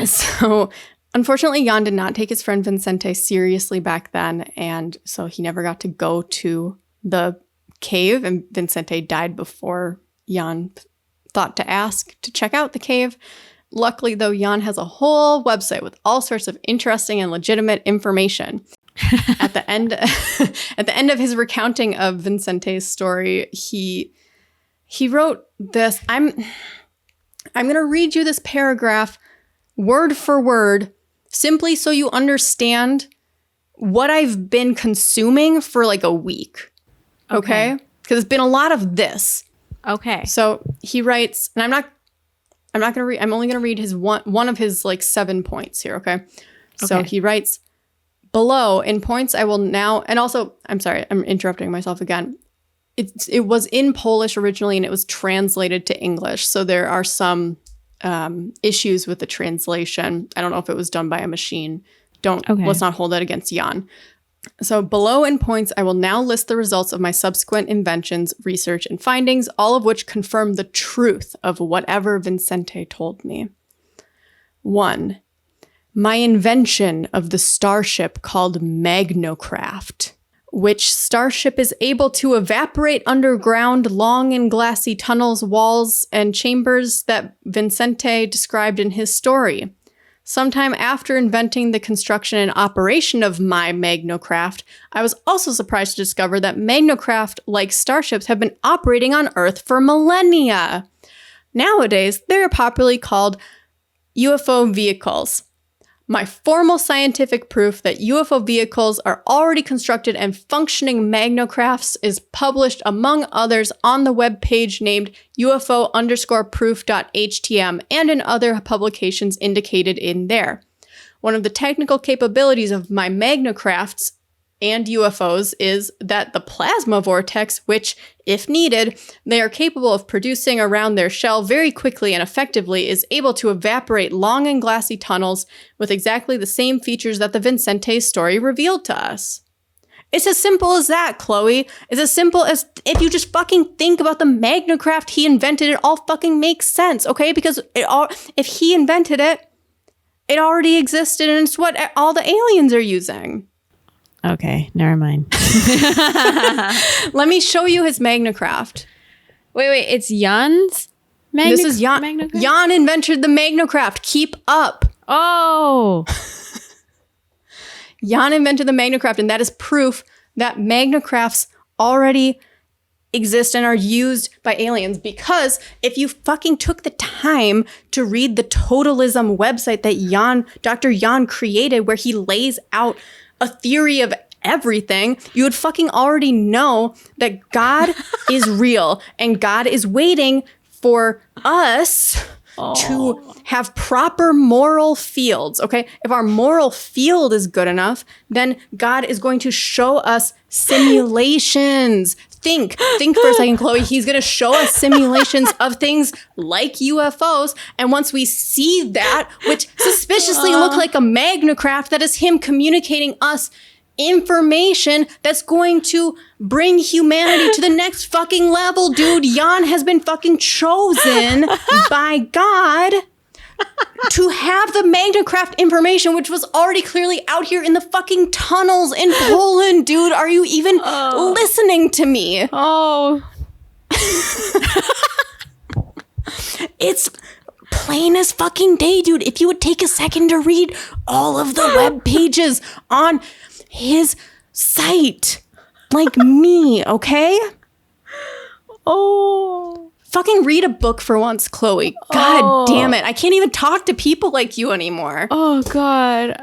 So unfortunately, Jan did not take his friend Vincente seriously back then. And so he never got to go to the cave, and Vincente died before Jan thought to ask to check out the cave. Luckily, though, Jan has a whole website with all sorts of interesting and legitimate information. At the end of his recounting of Vincente's story, he wrote this. I'm going to read you this paragraph word for word, simply so you understand what I've been consuming for like a week. Okay? Because it's been a lot of this. Okay. So he writes, and I'm not going to read, I'm only going to read his one of his like 7 points here, okay? So he writes, below in points I will now, and also, I'm sorry, I'm interrupting myself again. It was in Polish originally, and it was translated to English. So there are some issues with the translation. I don't know if it was done by a machine. Let's not hold that against Jan. So below in points, I will now list the results of my subsequent inventions, research, and findings, all of which confirm the truth of whatever Vincente told me. 1. My invention of the starship called Magnocraft, which starship is able to evaporate underground long and glassy tunnels, walls, and chambers that Vincente described in his story. Sometime after inventing the construction and operation of my Magnocraft, I was also surprised to discover that Magnocraft-like starships have been operating on Earth for millennia. Nowadays, they are popularly called UFO vehicles. My formal scientific proof that UFO vehicles are already constructed and functioning Magnocrafts is published, among others, on the webpage named UFO_proof.htm and in other publications indicated in there. One of the technical capabilities of my Magnocrafts and UFOs is that the plasma vortex, which, if needed, they are capable of producing around their shell very quickly and effectively, is able to evaporate long and glassy tunnels with exactly the same features that the Vincente story revealed to us. It's as simple as that, Chloe. It's as simple as if you just fucking think about the Magnocraft he invented, it all fucking makes sense, okay? Because if he invented it, it already existed, and it's what all the aliens are using. Okay, never mind. Let me show you his Magnocraft. Wait, it's Jan's Magnocraft? This is Jan. Jan invented the Magnocraft. Keep up. Oh. Jan invented the Magnocraft, and that is proof that Magnocrafts already exist and are used by aliens. Because if you fucking took the time to read the totalism website that Dr. Jan created, where he lays out a theory of everything, you would fucking already know that God is real and God is waiting for us to have proper moral fields, okay? If our moral field is good enough, then God is going to show us simulations. Think for a second, Chloe. He's going to show us simulations of things like UFOs. And once we see that, which suspiciously look like a Magnocraft, that is him communicating us information that's going to bring humanity to the next fucking level, dude. Jan has been fucking chosen by God to have the Magnocraft information, which was already clearly out here in the fucking tunnels in Poland, dude. Are you even listening to me? Oh. It's plain as fucking day, dude. If you would take a second to read all of the web pages on his site, like me, okay? Oh. Fucking read a book for once, Chloe. God damn it. I can't even talk to people like you anymore. Oh, God.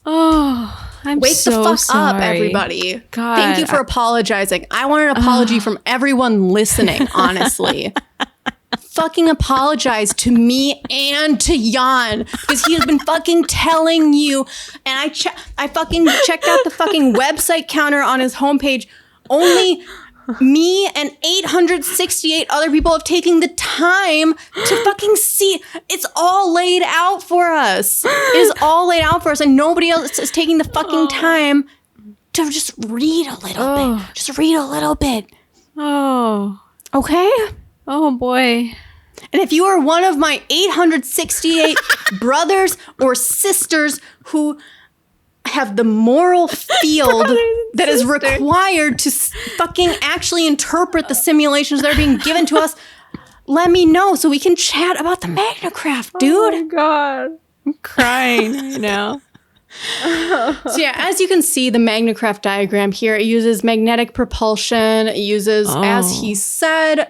Oh, I'm Wake so the fuck sorry. up, everybody. God. Thank you for apologizing. I want an apology from everyone listening, honestly. Fucking apologize to me and to Jan, because he has been fucking telling you. And I fucking checked out the fucking website counter on his homepage. Only me and 868 other people have taken the time to fucking see. It's all laid out for us. It is all laid out for us, and nobody else is taking the fucking time to just read a little bit. Just read a little bit. Oh. Okay? Oh, boy. And if you are one of my 868 brothers or sisters who have the moral field that is required to fucking actually interpret the simulations that are being given to us, let me know so we can chat about the Magnocraft, dude. Oh my God. I'm crying right now. So yeah, as you can see, the Magnocraft diagram here, it uses magnetic propulsion. It uses, as he said,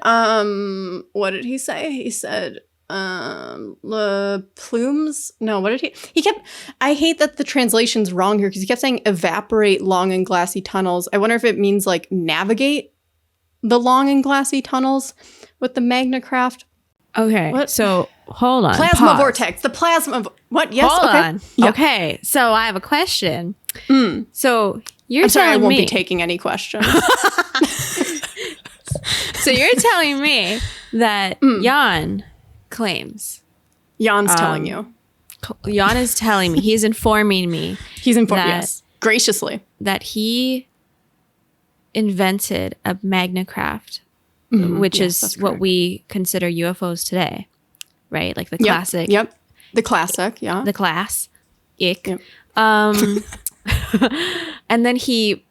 what did he say? He said, plumes. No, what did he kept, I hate that the translation's wrong here because he kept saying evaporate long and glassy tunnels. I wonder if it means like navigate the long and glassy tunnels with the Magnocraft. Okay, what? So hold on. Plasma pause. vortex. The plasma. What? Yes. Hold okay. on. Yeah. Okay, so I have a question. So you're I'm sorry, I telling won't me. be taking any questions. So you're telling me that Jan claims. Jan's telling you. Jan is telling me. He's informing me. He's informed. Yes. Graciously. That he invented a Magnocraft. Which is what we consider UFOs today, right? Like the classic. Yep. The classic, yeah. The class. Ick. Yep. And then he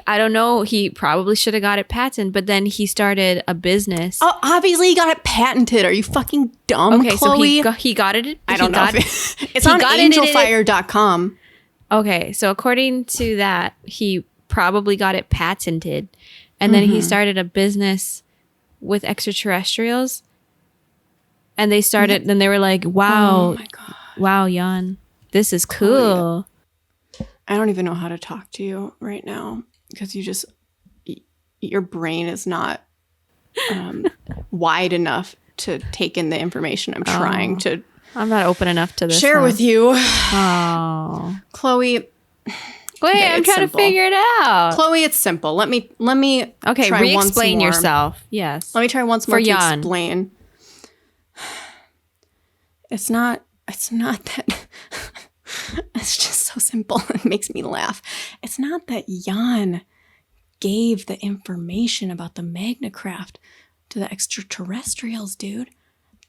I don't know, he probably should have got it patented, but then he started a business. Oh, obviously he got it patented. Are you fucking dumb, okay, Chloe? so he got it. I don't know. It's on angelfire.com. Okay, so according to that, he probably got it patented. And then he started a business with extraterrestrials. And they started, then they were like, wow, oh my God. Wow, Jan, this is cool. I don't even know how to talk to you right now because your brain is not wide enough to take in the information I'm trying to. I'm not open enough to this. Share with you. Oh. Chloe. Wait, okay, I'm trying to figure it out. Chloe, it's simple. Let me okay, try re-explain once more. yourself. Yes. Let me try once more to Jan. explain. It's not that it's just so simple. It makes me laugh. It's not that Jan gave the information about the Magnocraft to the extraterrestrials, dude.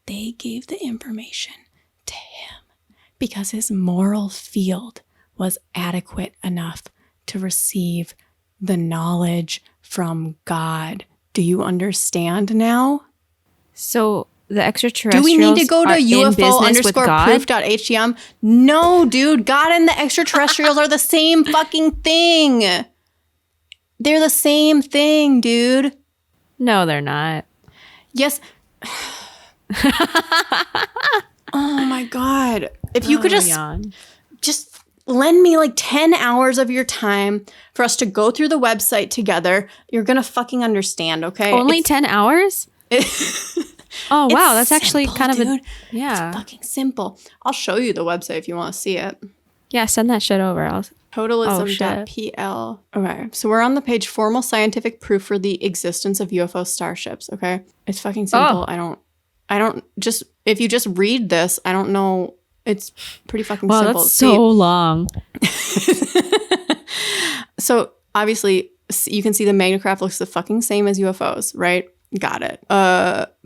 They gave the information to him because his moral field was adequate enough to receive the knowledge from God. Do you understand now? So the extraterrestrials. Do we need to go to UFO_proof.htm? No, dude. God and the extraterrestrials are the same fucking thing. They're the same thing, dude. No, they're not. Yes. Oh my God. If you could just lend me like 10 hours of your time for us to go through the website together, you're going to fucking understand, okay? Only 10 hours? Oh, wow. That's actually simple, kind of dude. yeah. It's fucking simple. I'll show you the website if you want to see it. Yeah, send that shit over. Totalism.pl. Okay, so we're on the page formal scientific proof for the existence of UFO starships, okay? It's fucking simple. I don't just, if you just read this, I don't know. It's pretty fucking simple. That's so long. So obviously you can see the Magnocraft looks the fucking same as UFOs, right? Got it.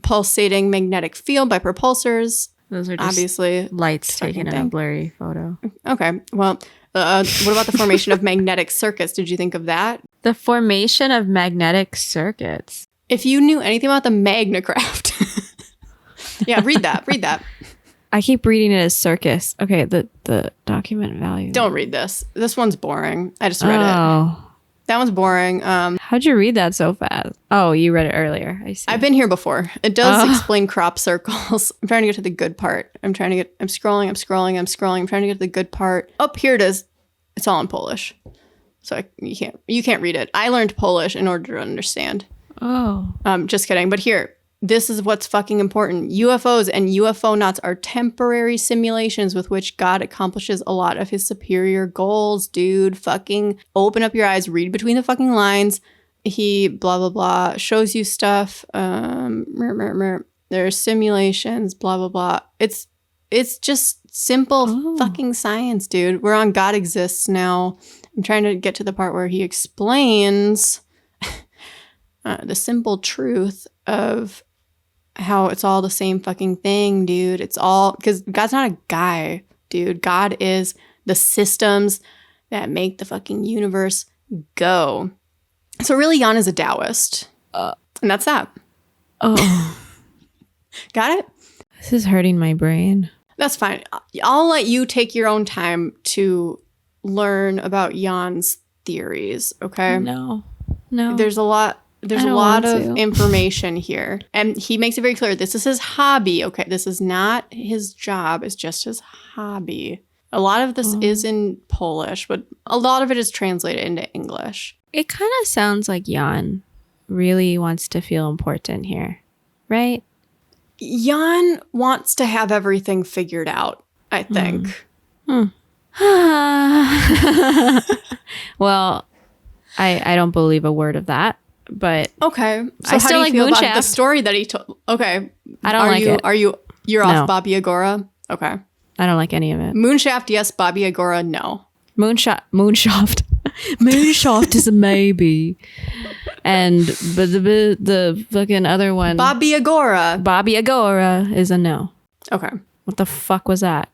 Pulsating magnetic field by propulsors. Those are just obviously lights taken in a blurry photo. Okay, well, what about the formation of magnetic circuits? Did you think of that? The formation of magnetic circuits. If you knew anything about the Magnocraft. Yeah, read that. I keep reading it as circus. Okay, the document value. Don't read this. This one's boring. I just read it. That one's boring. How'd you read that so fast? Oh, you read it earlier. I see. I've been here before. It does explain crop circles. I'm trying to get to the good part. I'm scrolling. I'm trying to get to the good part. Oh, here it is. It's all in Polish. So you can't read it. I learned Polish in order to understand. Oh. Just kidding. But here, this is what's fucking important. UFOs and UFOnauts are temporary simulations with which God accomplishes a lot of his superior goals, dude. Fucking open up your eyes, read between the fucking lines. He blah, blah, blah, shows you stuff. There's simulations, blah, blah, blah. It's just simple fucking science, dude. We're on God Exists now. I'm trying to get to the part where he explains the simple truth of how it's all the same fucking thing, dude. It's all because God's not a guy, dude. God is the systems that make the fucking universe go. So really, Jan is a Taoist. And that's that. Oh. Got it? This is hurting my brain. That's fine. I'll let you take your own time to learn about Jan's theories, okay? No. There's a lot of information here. And he makes it very clear this is his hobby, okay? This is not his job. It's just his hobby. A lot of this is in Polish, but a lot of it is translated into English. It kind of sounds like Jan really wants to feel important here, right? Jan wants to have everything figured out, I think. Well, I don't believe a word of that, but okay. So I still like Moonshaft. About the Moonshaft. story that he told? Okay, I don't like it. You're No. off Babia Gora? Okay. I don't like any of it. Moonshaft, yes. Babia Gora, no. Moonshaft. Moonshaft is a maybe. And the fucking other one, Babia Gora is a no. Okay. What the fuck was that?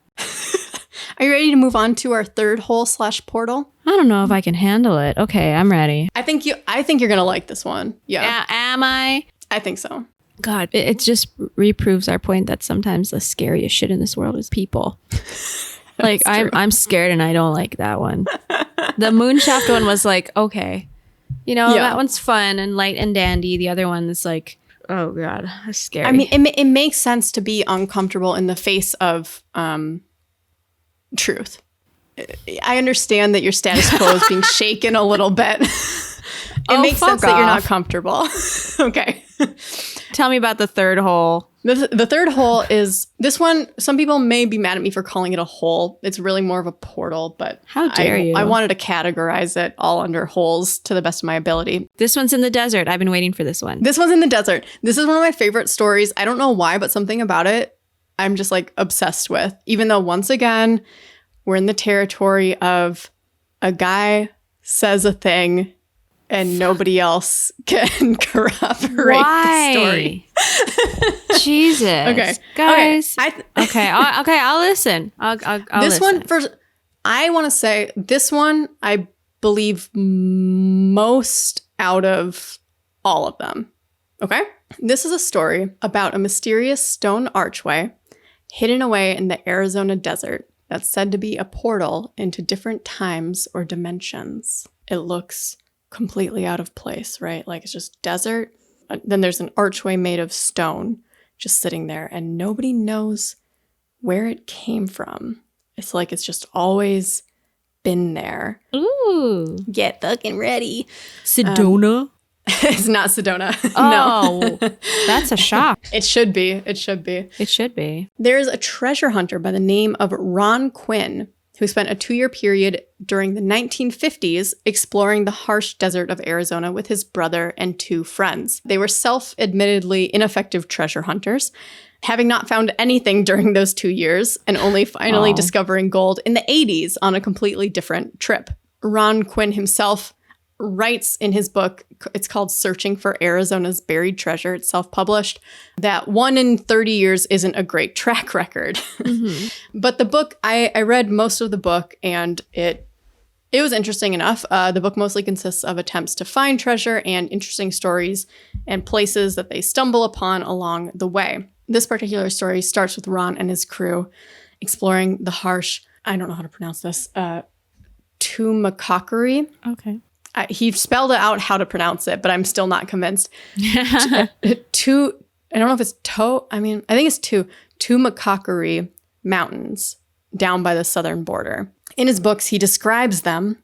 Are you ready to move on to our third hole / portal? I don't know if I can handle it. Okay, I'm ready. I think you're gonna like this one. Yeah. Am I? I think so. God, it just reproves our point that sometimes the scariest shit in this world is people. Like I'm scared and I don't like that one. The Moonshaft one was like, okay, that one's fun and light and dandy. The other one is like, oh God, that's scary. I mean, it makes sense to be uncomfortable in the face of truth. I understand that your status quo is being shaken a little bit. It makes sense that you're not comfortable. Okay. Tell me about the third hole. The third hole is this one. Some people may be mad at me for calling it a hole. It's really more of a portal, but how dare you? I wanted to categorize it all under holes to the best of my ability. This one's in the desert. I've been waiting for this one. This one's in the desert. This is one of my favorite stories. I don't know why, but something about it I'm just like obsessed with. Even though once again, we're in the territory of a guy says a thing and nobody else can corroborate the story. Jesus. Okay. Guys. Okay. I'll listen. I'll this listen. one first. I want to say this one I believe most out of all of them. Okay. This is a story about a mysterious stone archway hidden away in the Arizona desert that's said to be a portal into different times or dimensions. It looks completely out of place, right? Like it's just desert. Then there's an archway made of stone just sitting there, and nobody knows where it came from. It's like it's just always been there. Ooh. Get fucking ready. Sedona? It's not Sedona. Oh, no. That's a shock. It should be. It should be. It should be. There's a treasure hunter by the name of Ron Quinn who spent a 2-year period during the 1950s exploring the harsh desert of Arizona with his brother and 2 friends. They were self-admittedly ineffective treasure hunters, having not found anything during those 2 years and only finally discovering gold in the 80s on a completely different trip. Ron Quinn himself writes in his book, it's called Searching for Arizona's Buried Treasure, it's self-published, that 1 in 30 years isn't a great track record. Mm-hmm. But the book, I read most of the book, and it was interesting enough. The book mostly consists of attempts to find treasure and interesting stories and places that they stumble upon along the way. This particular story starts with Ron and his crew exploring the harsh, I don't know how to pronounce this, Tumacacori. Okay. He spelled it out how to pronounce it, but I'm still not convinced. I don't know if it's I think it's Tumacacori Mountains down by the southern border. In his books, he describes them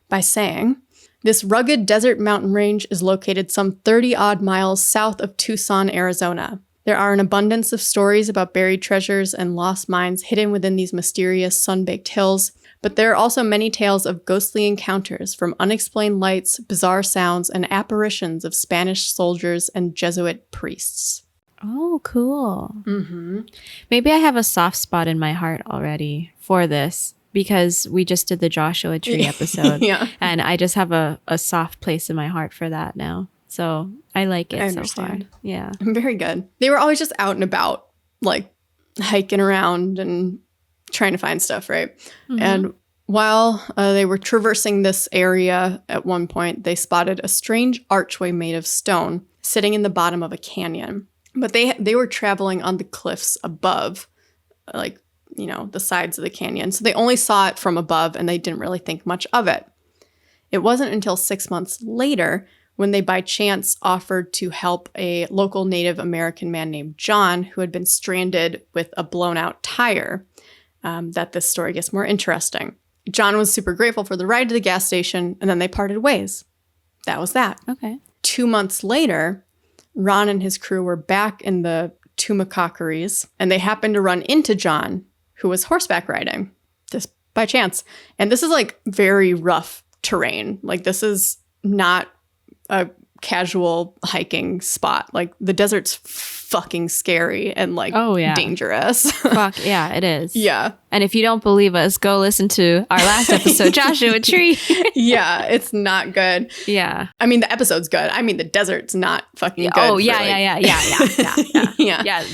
by saying, this rugged desert mountain range is located some 30-odd miles south of Tucson, Arizona. There are an abundance of stories about buried treasures and lost mines hidden within these mysterious sun-baked hills, but there are also many tales of ghostly encounters from unexplained lights, bizarre sounds, and apparitions of Spanish soldiers and Jesuit priests. Oh, cool. Mm-hmm. Maybe I have a soft spot in my heart already for this because we just did the Joshua Tree episode. Yeah. And I just have a soft place in my heart for that now. So I like it so far. Yeah. Very good. They were always just out and about, like hiking around and trying to find stuff, right? Mm-hmm. And while they were traversing this area at one point, they spotted a strange archway made of stone sitting in the bottom of a canyon. But they were traveling on the cliffs above, like, you know, the sides of the canyon. So they only saw it from above and they didn't really think much of it. It wasn't until 6 months later when they by chance offered to help a local Native American man named John who had been stranded with a blown out tire that this story gets more interesting. John was super grateful for the ride to the gas station, and then they parted ways. That was that. Okay. 2 months later, Ron and his crew were back in the Tumacacaries, and they happened to run into John, who was horseback riding, just by chance. And this is like very rough terrain. Like this is not a casual hiking spot. Like the desert's fucking scary and like dangerous. Fuck yeah, it is. Yeah. And if you don't believe us, go listen to our last episode, Joshua Tree. Yeah, it's not good. Yeah. I mean, the episode's good. I mean, the desert's not fucking good. Oh, yeah. Yeah.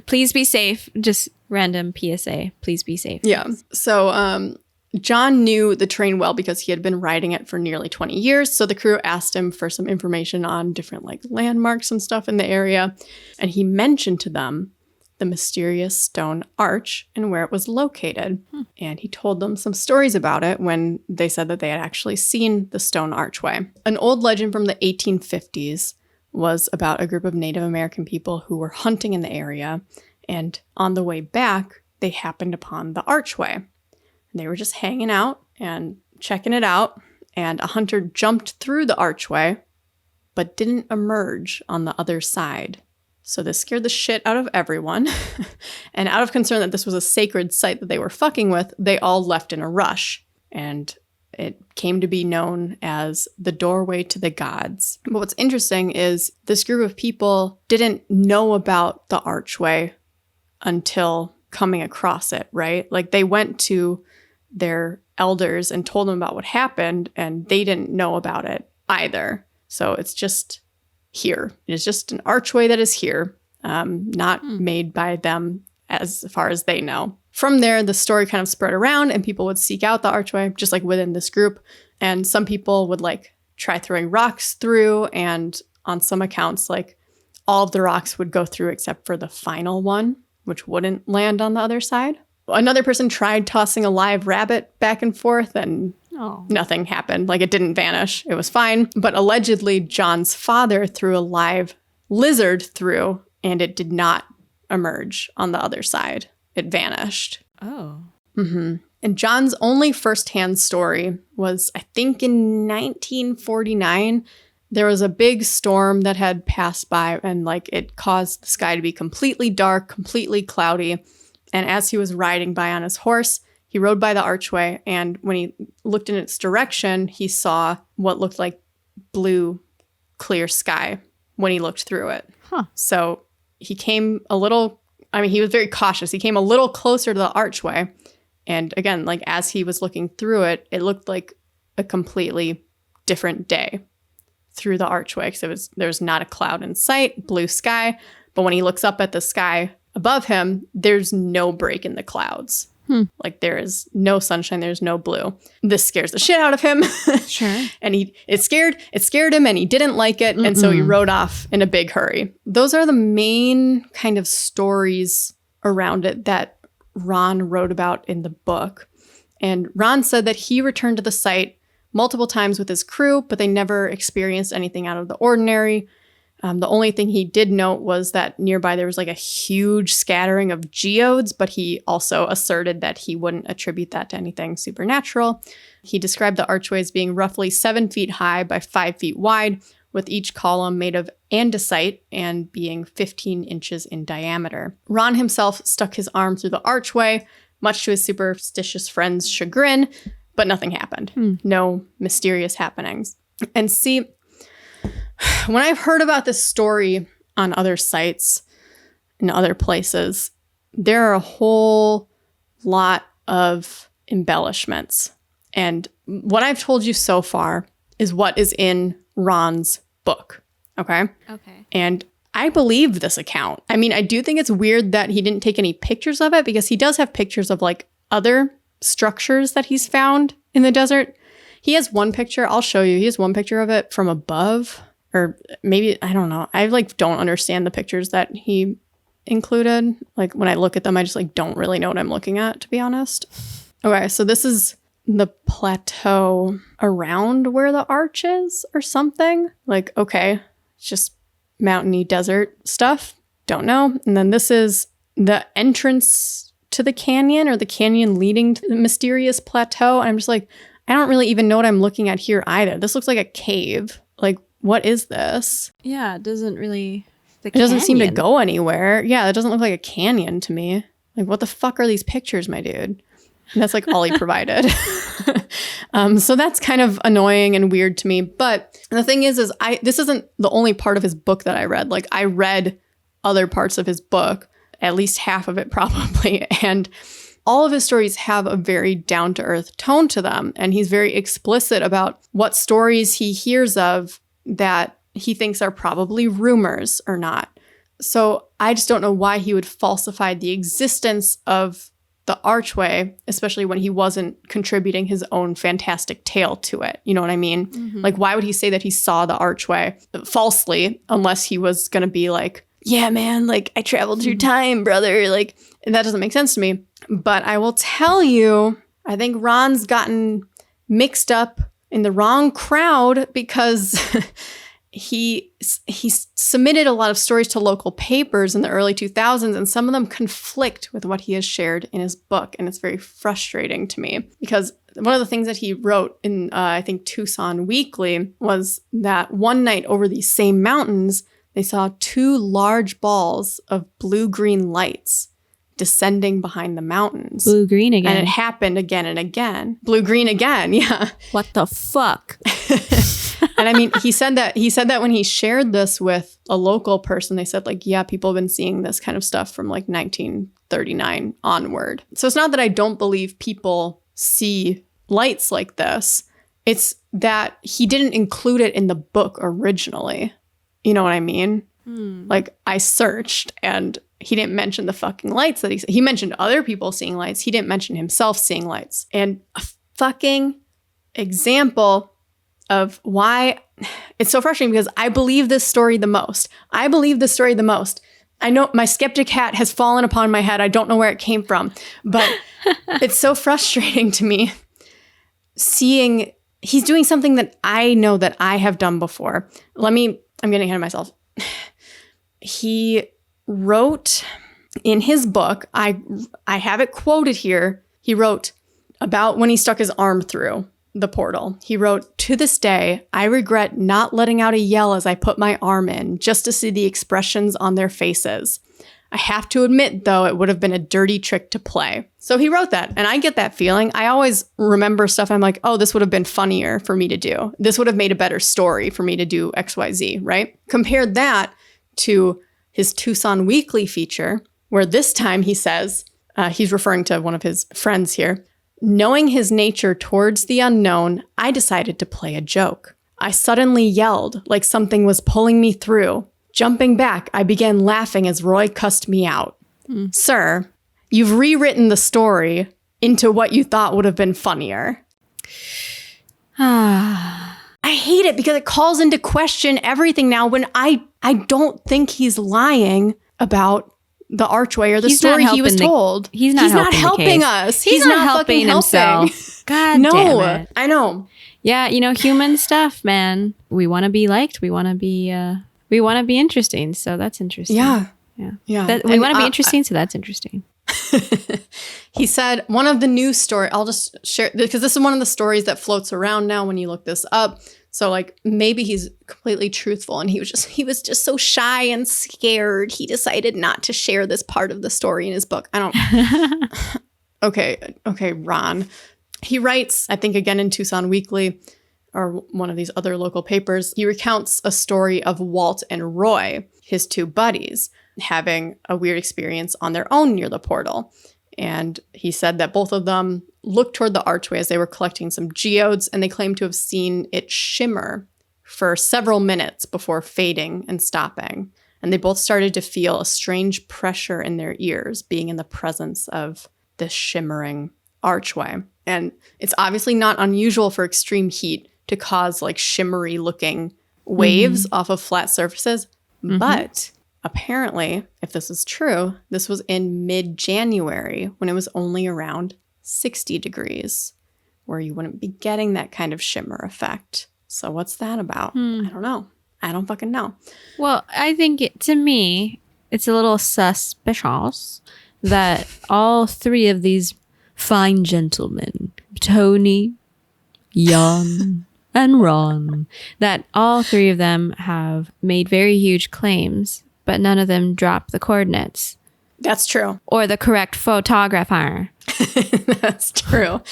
Please be safe. Just random PSA. Please be safe. Yeah. So, John knew the terrain well because he had been riding it for nearly 20 years. So the crew asked him for some information on different like landmarks and stuff in the area. And he mentioned to them the mysterious stone arch and where it was located. And he told them some stories about it when they said that they had actually seen the stone archway. An old legend from the 1850s was about a group of Native American people who were hunting in the area. And on the way back, they happened upon the archway. They were just hanging out and checking it out, and a hunter jumped through the archway, but didn't emerge on the other side. So this scared the shit out of everyone. And out of concern that this was a sacred site that they were fucking with, they all left in a rush. And it came to be known as the doorway to the gods. But what's interesting is this group of people didn't know about the archway until coming across it, right? Like they went to their elders and told them about what happened, and they didn't know about it either. So it's just here. It is just an archway that is here, not made by them as far as they know. From there, the story kind of spread around and people would seek out the archway, just like within this group. And some people would like try throwing rocks through, and on some accounts, like all of the rocks would go through except for the final one, which wouldn't land on the other side. Another person tried tossing a live rabbit back and forth, and Oh. Nothing happened. Like, it didn't vanish. It was fine. But allegedly, John's father threw a live lizard through, and it did not emerge on the other side. It vanished. Oh. Mm-hmm. And John's only firsthand story was, I think, in 1949. There was a big storm that had passed by, and like it caused the sky to be completely dark, completely cloudy. And as he was riding by on his horse, he rode by the archway, and when he looked in its direction, he saw what looked like blue, clear sky when he looked through it. Huh. So he came a little, he was very cautious. He came a little closer to the archway. And again, like as he was looking through it, it looked like a completely different day through the archway, because there was not a cloud in sight, blue sky. But when he looks up at the sky above him, there's no break in the clouds. Like there is no sunshine, there's no blue. This scares the shit out of him. Sure. And it scared him, and he didn't like it. And so he rode off in a big hurry. Those are the main kind of stories around it that Ron wrote about in the book. And Ron said that he returned to the site multiple times with his crew, but they never experienced anything out of the ordinary. The only thing he did note was that nearby there was like a huge scattering of geodes, but he also asserted that he wouldn't attribute that to anything supernatural. He described the archway as being roughly 7 feet high by 5 feet wide, with each column made of andesite and being 15 inches in diameter. Ron himself stuck his arm through the archway, much to his superstitious friend's chagrin, but nothing happened. No mysterious happenings. And see, when I've heard about this story on other sites in other places, there are a whole lot of embellishments. And what I've told you so far is what is in Ron's book. Okay? Okay. And I believe this account. I mean, I do think it's weird that he didn't take any pictures of it, because he does have pictures of like other structures that he's found in the desert. He has one picture. I'll show you. He has one picture of it from above. Or maybe, I don't know. I like don't understand the pictures that he included. Like when I look at them, I just like don't really know what I'm looking at, to be honest. Okay, so this is the plateau around where the arch is or something. Like, okay, it's just mountainy desert stuff. Don't know. And then this is the entrance to the canyon, or the canyon leading to the mysterious plateau. And I'm just like, I don't really even know what I'm looking at here either. This looks like a cave. Like, what is this? Yeah, it doesn't really... It doesn't seem to go anywhere. Yeah, it doesn't look like a canyon to me. Like, what the fuck are these pictures, my dude? And that's like all he provided. So that's kind of annoying and weird to me. But the thing is this isn't the only part of his book that I read. Like, I read other parts of his book, at least half of it probably. And all of his stories have a very down-to-earth tone to them. And he's very explicit about what stories he hears of that he thinks are probably rumors or not. So I just don't know why he would falsify the existence of the archway, especially when he wasn't contributing his own fantastic tale to it. You know what I mean? Mm-hmm. Like, why would he say that he saw the archway falsely, unless he was going to be like, yeah, man, like I traveled through time, brother. Like, and that doesn't make sense to me. But I will tell you, I think Ron's gotten mixed up in the wrong crowd, because he submitted a lot of stories to local papers in the early 2000s, and some of them conflict with what he has shared in his book. And it's very frustrating to me, because one of the things that he wrote in, I think, Tucson Weekly was that one night over these same mountains, they saw 2 large balls of blue-green lights descending behind the mountains. Blue-green again. And it happened again and again. Blue-green again, yeah. What the fuck? And I mean, he said that when he shared this with a local person, they said like, yeah, people have been seeing this kind of stuff from like 1939 onward. So it's not that I don't believe people see lights like this. It's that he didn't include it in the book originally. You know what I mean? Like, I searched and he didn't mention the fucking lights that he mentioned other people seeing lights. He didn't mention himself seeing lights. And a fucking example of why it's so frustrating, because I believe this story the most. I know my skeptic hat has fallen upon my head. I don't know where it came from, but it's so frustrating to me. he's doing something that I know that I have done before. I'm getting ahead of myself. He wrote in his book, I have it quoted here. He wrote about when he stuck his arm through the portal. He wrote, "To this day, I regret not letting out a yell as I put my arm in, just to see the expressions on their faces. I have to admit, though, it would have been a dirty trick to play." So he wrote that, and I get that feeling. I always remember stuff. I'm like, oh, this would have been funnier for me to do. This would have made a better story for me to do XYZ, right? Compared that to his Tucson Weekly feature, where this time he says, he's referring to one of his friends here, "Knowing his nature towards the unknown, I decided to play a joke. I suddenly yelled like something was pulling me through. Jumping back, I began laughing as Roy cussed me out. Sir, you've rewritten the story into what you thought would have been funnier." I hate it because it calls into question everything now when I don't think he's lying about the archway or the story he was told. He's not helping us. He's not helping himself. God damn it. I know. Yeah, human stuff, man. We want to be liked. We want to be interesting. So that's interesting. Yeah. We want to be interesting. So that's interesting. He said one of the news story. I'll just share because this is one of the stories that floats around now when you look this up. So like maybe he's completely truthful and he was just so shy and scared. He decided not to share this part of the story in his book. I don't. Okay, Ron. He writes, I think again in Tucson Weekly or one of these other local papers, he recounts a story of Walt and Roy, his two buddies, having a weird experience on their own near the portal. And he said that both of them looked toward the archway as they were collecting some geodes, and they claimed to have seen it shimmer for several minutes before fading and stopping. And they both started to feel a strange pressure in their ears, being in the presence of this shimmering archway. And it's obviously not unusual for extreme heat to cause like shimmery looking waves off of flat surfaces. But apparently, if this is true, this was in mid-January when it was only around 60 degrees, where you wouldn't be getting that kind of shimmer effect. So what's that about? I don't know. I don't fucking know. Well, I think to me, it's a little suspicious that all three of these fine gentlemen, Tony, Jan, and Ron, that all three of them have made very huge claims, but none of them drop the coordinates. That's true. Or the correct photographer. That's true.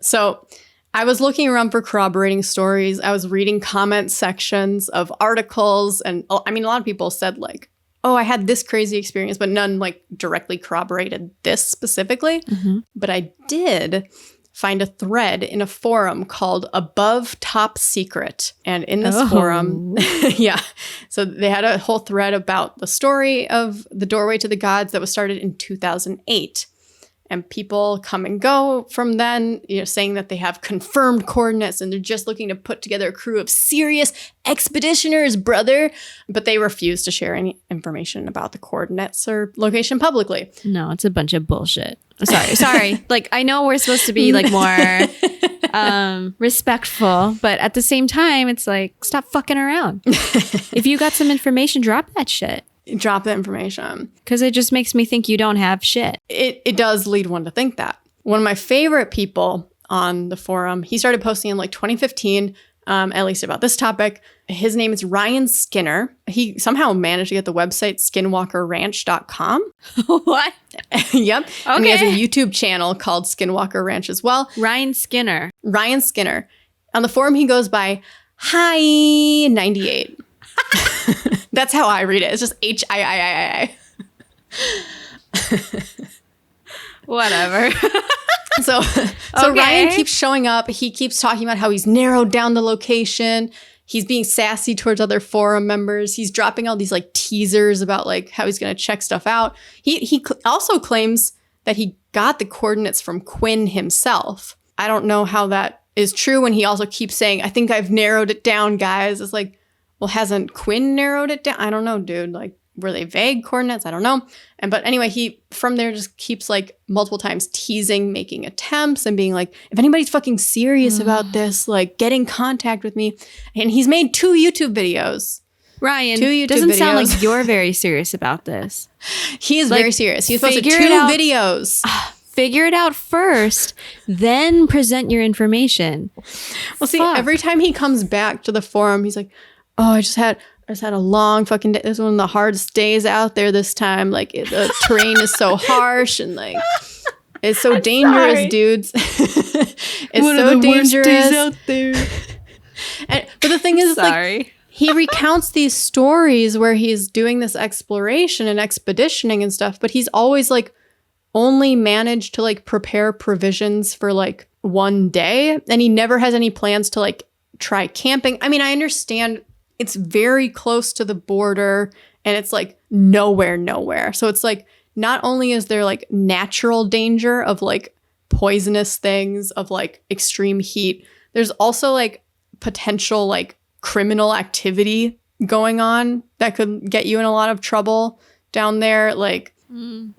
So I was looking around for corroborating stories. I was reading comment sections of articles. And I mean, a lot of people said like, oh, I had this crazy experience, but none like directly corroborated this specifically. But I did find a thread in a forum called Above Top Secret. And in this forum, so they had a whole thread about the story of the doorway to the gods that was started in 2008. And people come and go from then, saying that they have confirmed coordinates and they're just looking to put together a crew of serious expeditioners, brother. But they refuse to share any information about the coordinates or location publicly. No, it's a bunch of bullshit. Sorry. Like, I know we're supposed to be like more respectful, but at the same time, it's like, stop fucking around. If you got some information, drop that shit. Drop the information. Because it just makes me think you don't have shit. It does lead one to think that. One of my favorite people on the forum, he started posting in like 2015, at least about this topic. His name is Ryan Skinner. He somehow managed to get the website skinwalkerranch.com. What? Yep. Okay. And he has a YouTube channel called Skinwalker Ranch as well. Ryan Skinner. On the forum, he goes by Hi98. That's how I read it. It's just HIIII. Whatever. So Ryan keeps showing up. He keeps talking about how he's narrowed down the location. He's being sassy towards other forum members. He's dropping all these like teasers about like how he's going to check stuff out. He also claims that he got the coordinates from Quinn himself. I don't know how that is true. And he also keeps saying, I think I've narrowed it down, guys. It's like, well, hasn't Quinn narrowed it down? I don't know, dude. Like, were they vague coordinates? I don't know. But anyway, he from there just keeps like multiple times teasing, making attempts and being like, if anybody's fucking serious about this, like get in contact with me. And he's made 2 YouTube videos. Ryan, 2 YouTube doesn't videos. sound like you're very serious about this. He is Like, very serious. He's posted 2 figure it out. videos. Figure it out first, then present your information. Well, see, Fuck. every time he comes back to the forum, he's like, oh, I just had a long fucking day. This is one of the hardest days out there this time. Like the terrain is so harsh and like it's so dangerous, sorry. dudes. It's One so of the dangerous worst days out there. But the thing is, it's like Sorry. he recounts these stories where he's doing this exploration and expeditioning and stuff, but he's always like only managed to like prepare provisions for like one day, and he never has any plans to like try camping. I mean, I understand it's very close to the border and it's like nowhere. So it's like not only is there like natural danger of like poisonous things, of like extreme heat, there's also like potential like criminal activity going on that could get you in a lot of trouble down there. Like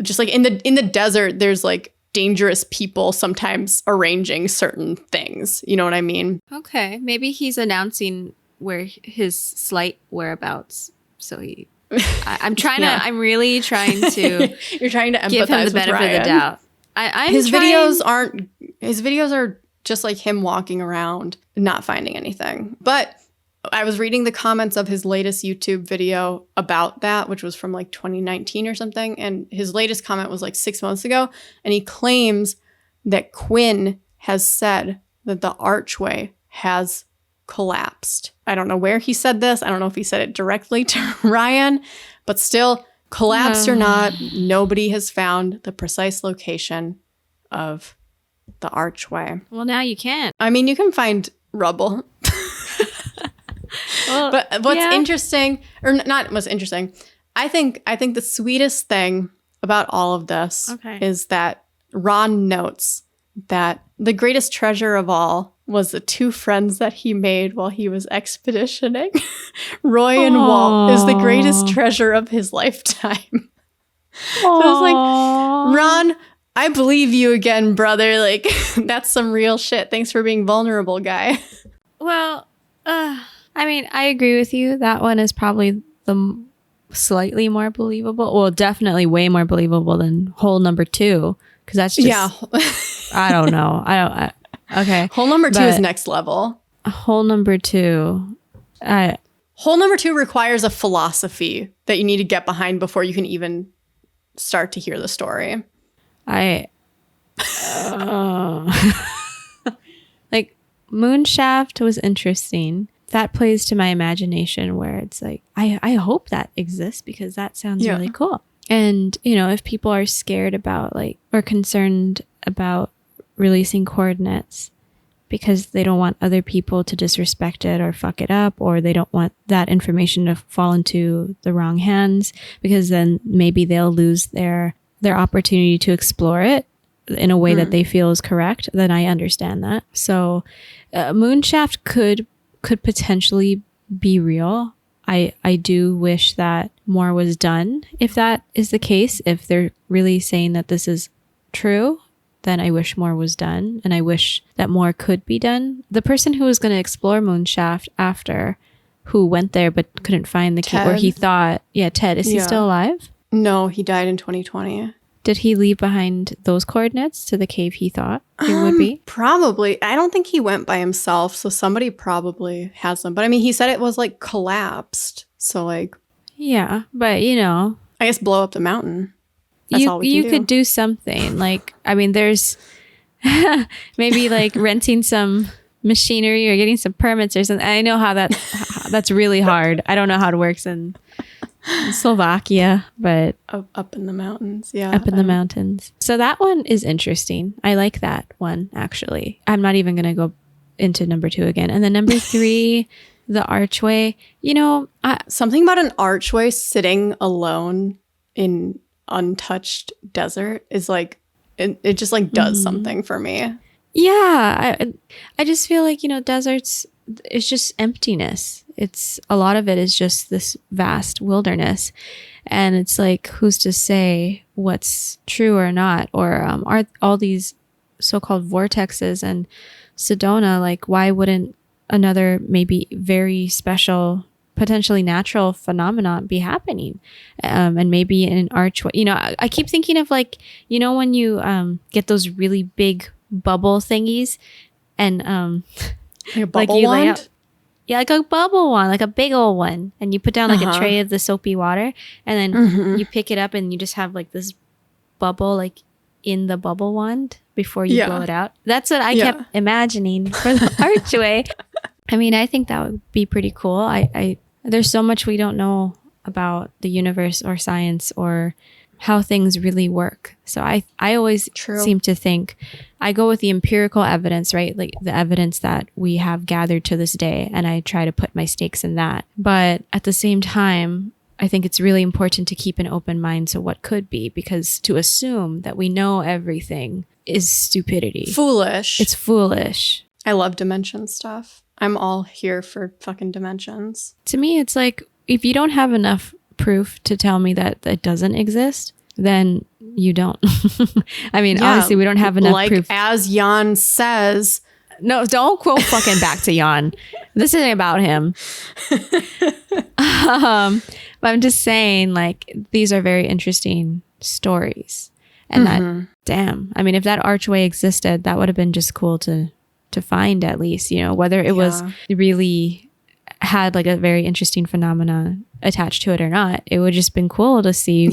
just like in the desert, there's like dangerous people sometimes arranging certain things. You know what I mean? Okay, maybe he's announcing where his slight whereabouts. So I'm trying Yeah. to. I'm really trying to You're trying to empathize give him the with benefit Ryan. of the doubt. I'm His trying- videos are just like him walking around, not finding anything. But I was reading the comments of his latest YouTube video about that, which was from like 2019 or something. And his latest comment was like 6 months ago. And he claims that Quinn has said that the archway has collapsed. I don't know where he said this. I don't know if he said it directly to Ryan, but still, collapsed or not, nobody has found the precise location of the archway. Well, now you can't. I mean, you can find rubble. Well, But what's yeah. interesting, or not what's interesting, I think the sweetest thing about all of this is that Ron notes that the greatest treasure of all was the 2 friends that he made while he was expeditioning. Roy and Walt is the greatest treasure of his lifetime. So I was like, Ron, I believe you again, brother. Like, that's some real shit. Thanks for being vulnerable, guy. Well, I mean, I agree with you. That one is probably the slightly more believable. Well, definitely way more believable than hole number 2. Because that's just, I don't know. Okay. Hole number 2 is next level. Hole number 2. Hole number 2 requires a philosophy that you need to get behind before you can even start to hear the story. Like Moonshaft was interesting. That plays to my imagination where it's like, I hope that exists because that sounds really cool. And, you know, if people are scared about like, or concerned about releasing coordinates because they don't want other people to disrespect it or fuck it up, or they don't want that information to fall into the wrong hands because then maybe they'll lose their opportunity to explore it in a way that they feel is correct, then I understand that. So Moonshaft could potentially be real. I do wish that more was done. If that is the case, if they're really saying that this is true, then I wish more was done. And I wish that more could be done. The person who was going to explore Moonshaft after, who went there but couldn't find the cave, or he thought, Ted, is he still alive? No, he died in 2020. Did he leave behind those coordinates to the cave he thought it would be? Probably. I don't think he went by himself, so somebody probably has them. But I mean, he said it was like collapsed. So like, yeah, but you know, I guess blow up the mountain. That's all we can you do. could do something. Like, I mean, there's maybe like renting some machinery or getting some permits or something. I know how that's really hard. I don't know how it works in Slovakia, but up in the mountains. Yeah. up in the mountains. So that one is interesting. I like that one, actually. I'm not even going to go into number 2 again. And then number 3, the archway. You know, something about an archway sitting alone in untouched desert is like, it just like does something for me. Yeah, I just feel like, deserts, it's just emptiness. It's a lot of it is just this vast wilderness. And it's like, who's to say what's true or not? Or are all these so-called vortexes and Sedona, like, why wouldn't another maybe very special, potentially natural phenomenon be happening? And maybe in an archway. I keep thinking of, like, when you get those really big bubble thingies and Like a bubble wand? Yeah, like a bubble one, like a big old one. And you put down like a tray of the soapy water, and then you pick it up and you just have like this bubble like in the bubble wand before you blow it out. That's what I kept imagining for the archway. I mean, I think that would be pretty cool. I there's so much we don't know about the universe or science or how things really work. So I always seem to think, I go with the empirical evidence, right? Like the evidence that we have gathered to this day, and I try to put my stakes in that. But at the same time, I think it's really important to keep an open mind to what could be, because to assume that we know everything is stupidity. Foolish. It's foolish. I love dimension stuff. I'm all here for fucking dimensions. To me, it's like, if you don't have enough proof to tell me that it doesn't exist, then you don't. I mean, obviously we don't have enough proof. As Jan says. No, don't quote fucking back to Jan. This isn't about him. But I'm just saying, like, these are very interesting stories. And that, damn, I mean, if that archway existed, that would have been just cool to find, at least, whether it was really had like a very interesting phenomena attached to it or not. It would just been cool to see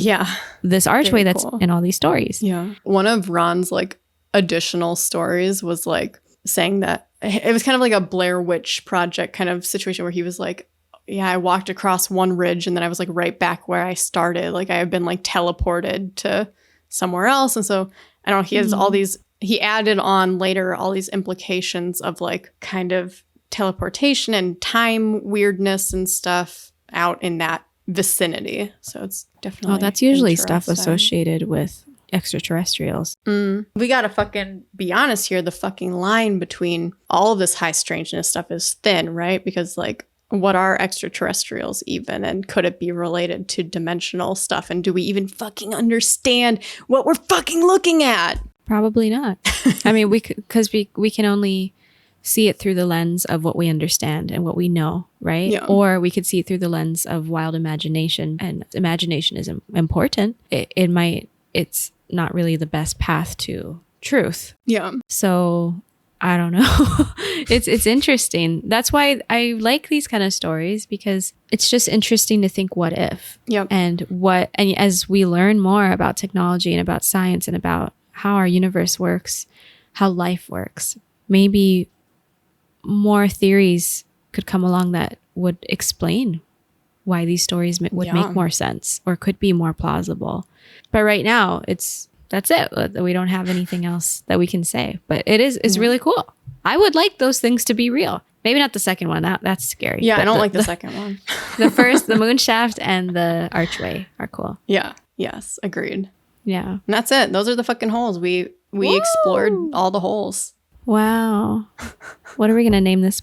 this archway that's in all these stories. Yeah. One of Ron's like additional stories was like saying that it was kind of like a Blair Witch Project kind of situation where he was like, I walked across one ridge and then I was like right back where I started. Like I have been like teleported to somewhere else. And so I don't know, he has all these, he added on later all these implications of like kind of teleportation and time weirdness and stuff out in that vicinity. So it's definitely that's usually stuff associated with extraterrestrials. We gotta fucking be honest here. The fucking line between all of this high strangeness stuff is thin, right? Because like, what are extraterrestrials even? And could it be related to dimensional stuff? And do we even fucking understand what we're fucking looking at? Probably not. I mean, we can only see it through the lens of what we understand and what we know, right? Yeah. Or we could see it through the lens of wild imagination, and imagination is important. It's not really the best path to truth. Yeah. So I don't know. It's interesting. That's why I like these kind of stories, because it's just interesting to think what if. Yep. And as we learn more about technology and about science and about how our universe works, how life works, maybe more theories could come along that would explain why these stories would make more sense or could be more plausible. But right now, that's it. We don't have anything else that we can say. But it's really cool. I would like those things to be real. Maybe not the second one. That's scary. Yeah, I don't like the second one. The first, the Moonshaft and the archway are cool. Yeah. Yes. Agreed. Yeah. And that's it. Those are the fucking holes. We explored all the holes. Wow. What are we going to name this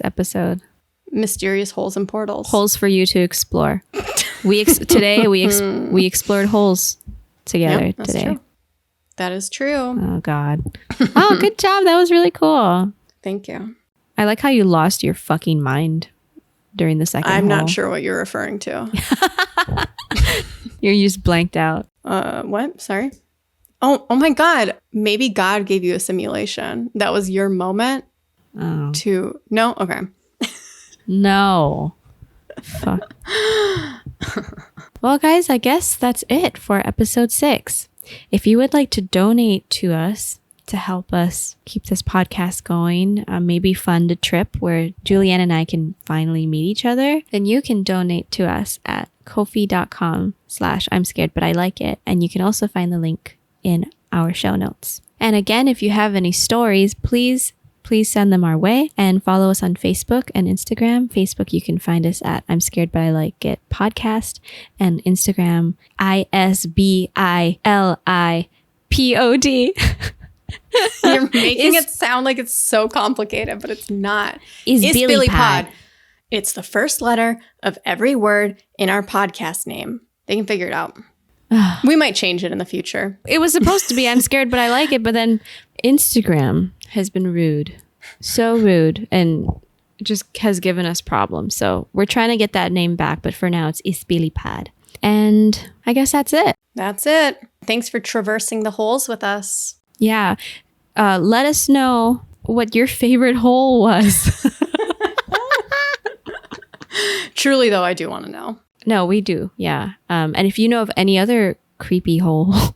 episode? Mysterious holes and portals. Holes for you to explore. Today we explored holes together today. True. That is true. Oh God. Oh, good job. That was really cool. Thank you. I like how you lost your fucking mind during the second I'm hole. not sure what you're referring to. You're just blanked out. What? Sorry. Oh my God. Maybe God gave you a simulation. That was your moment to... No? Okay. No. Fuck. Well, guys, I guess that's it for episode 6. If you would like to donate to us to help us keep this podcast going, maybe fund a trip where Julianne and I can finally meet each other, then you can donate to us at ko-fi.com/I'm scared but I like it. And you can also find the link in our show notes. And again, if you have any stories, please send them our way, and follow us on Facebook and Instagram. Facebook, you can find us at I'm Scared But I Like It podcast, and Instagram, ISBILI POD. You're making it sound like it's so complicated, but it's not. ISBILI pod. It's the first letter of every word in our podcast name. They can figure it out. We might change it in the future. It was supposed to be I'm scared, but I like it. But then Instagram has been rude. So rude. And just has given us problems. So we're trying to get that name back. But for now, it's ISBILI pod. And I guess that's it. That's it. Thanks for traversing the holes with us. Yeah. Let us know what your favorite hole was. Truly, though, I do want to know. No, we do. Yeah. And if you know of any other creepy holes.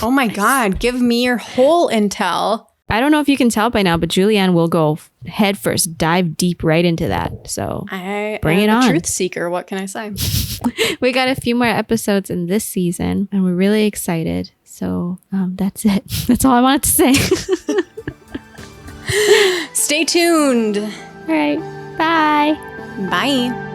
Oh my God. Give me your hole intel. I don't know if you can tell by now, but Julianne will go head first, dive deep right into that. So bring it on. I'm a truth seeker. What can I say? We got a few more episodes in this season and we're really excited. So that's it. That's all I wanted to say. Stay tuned. All right. Bye. Bye.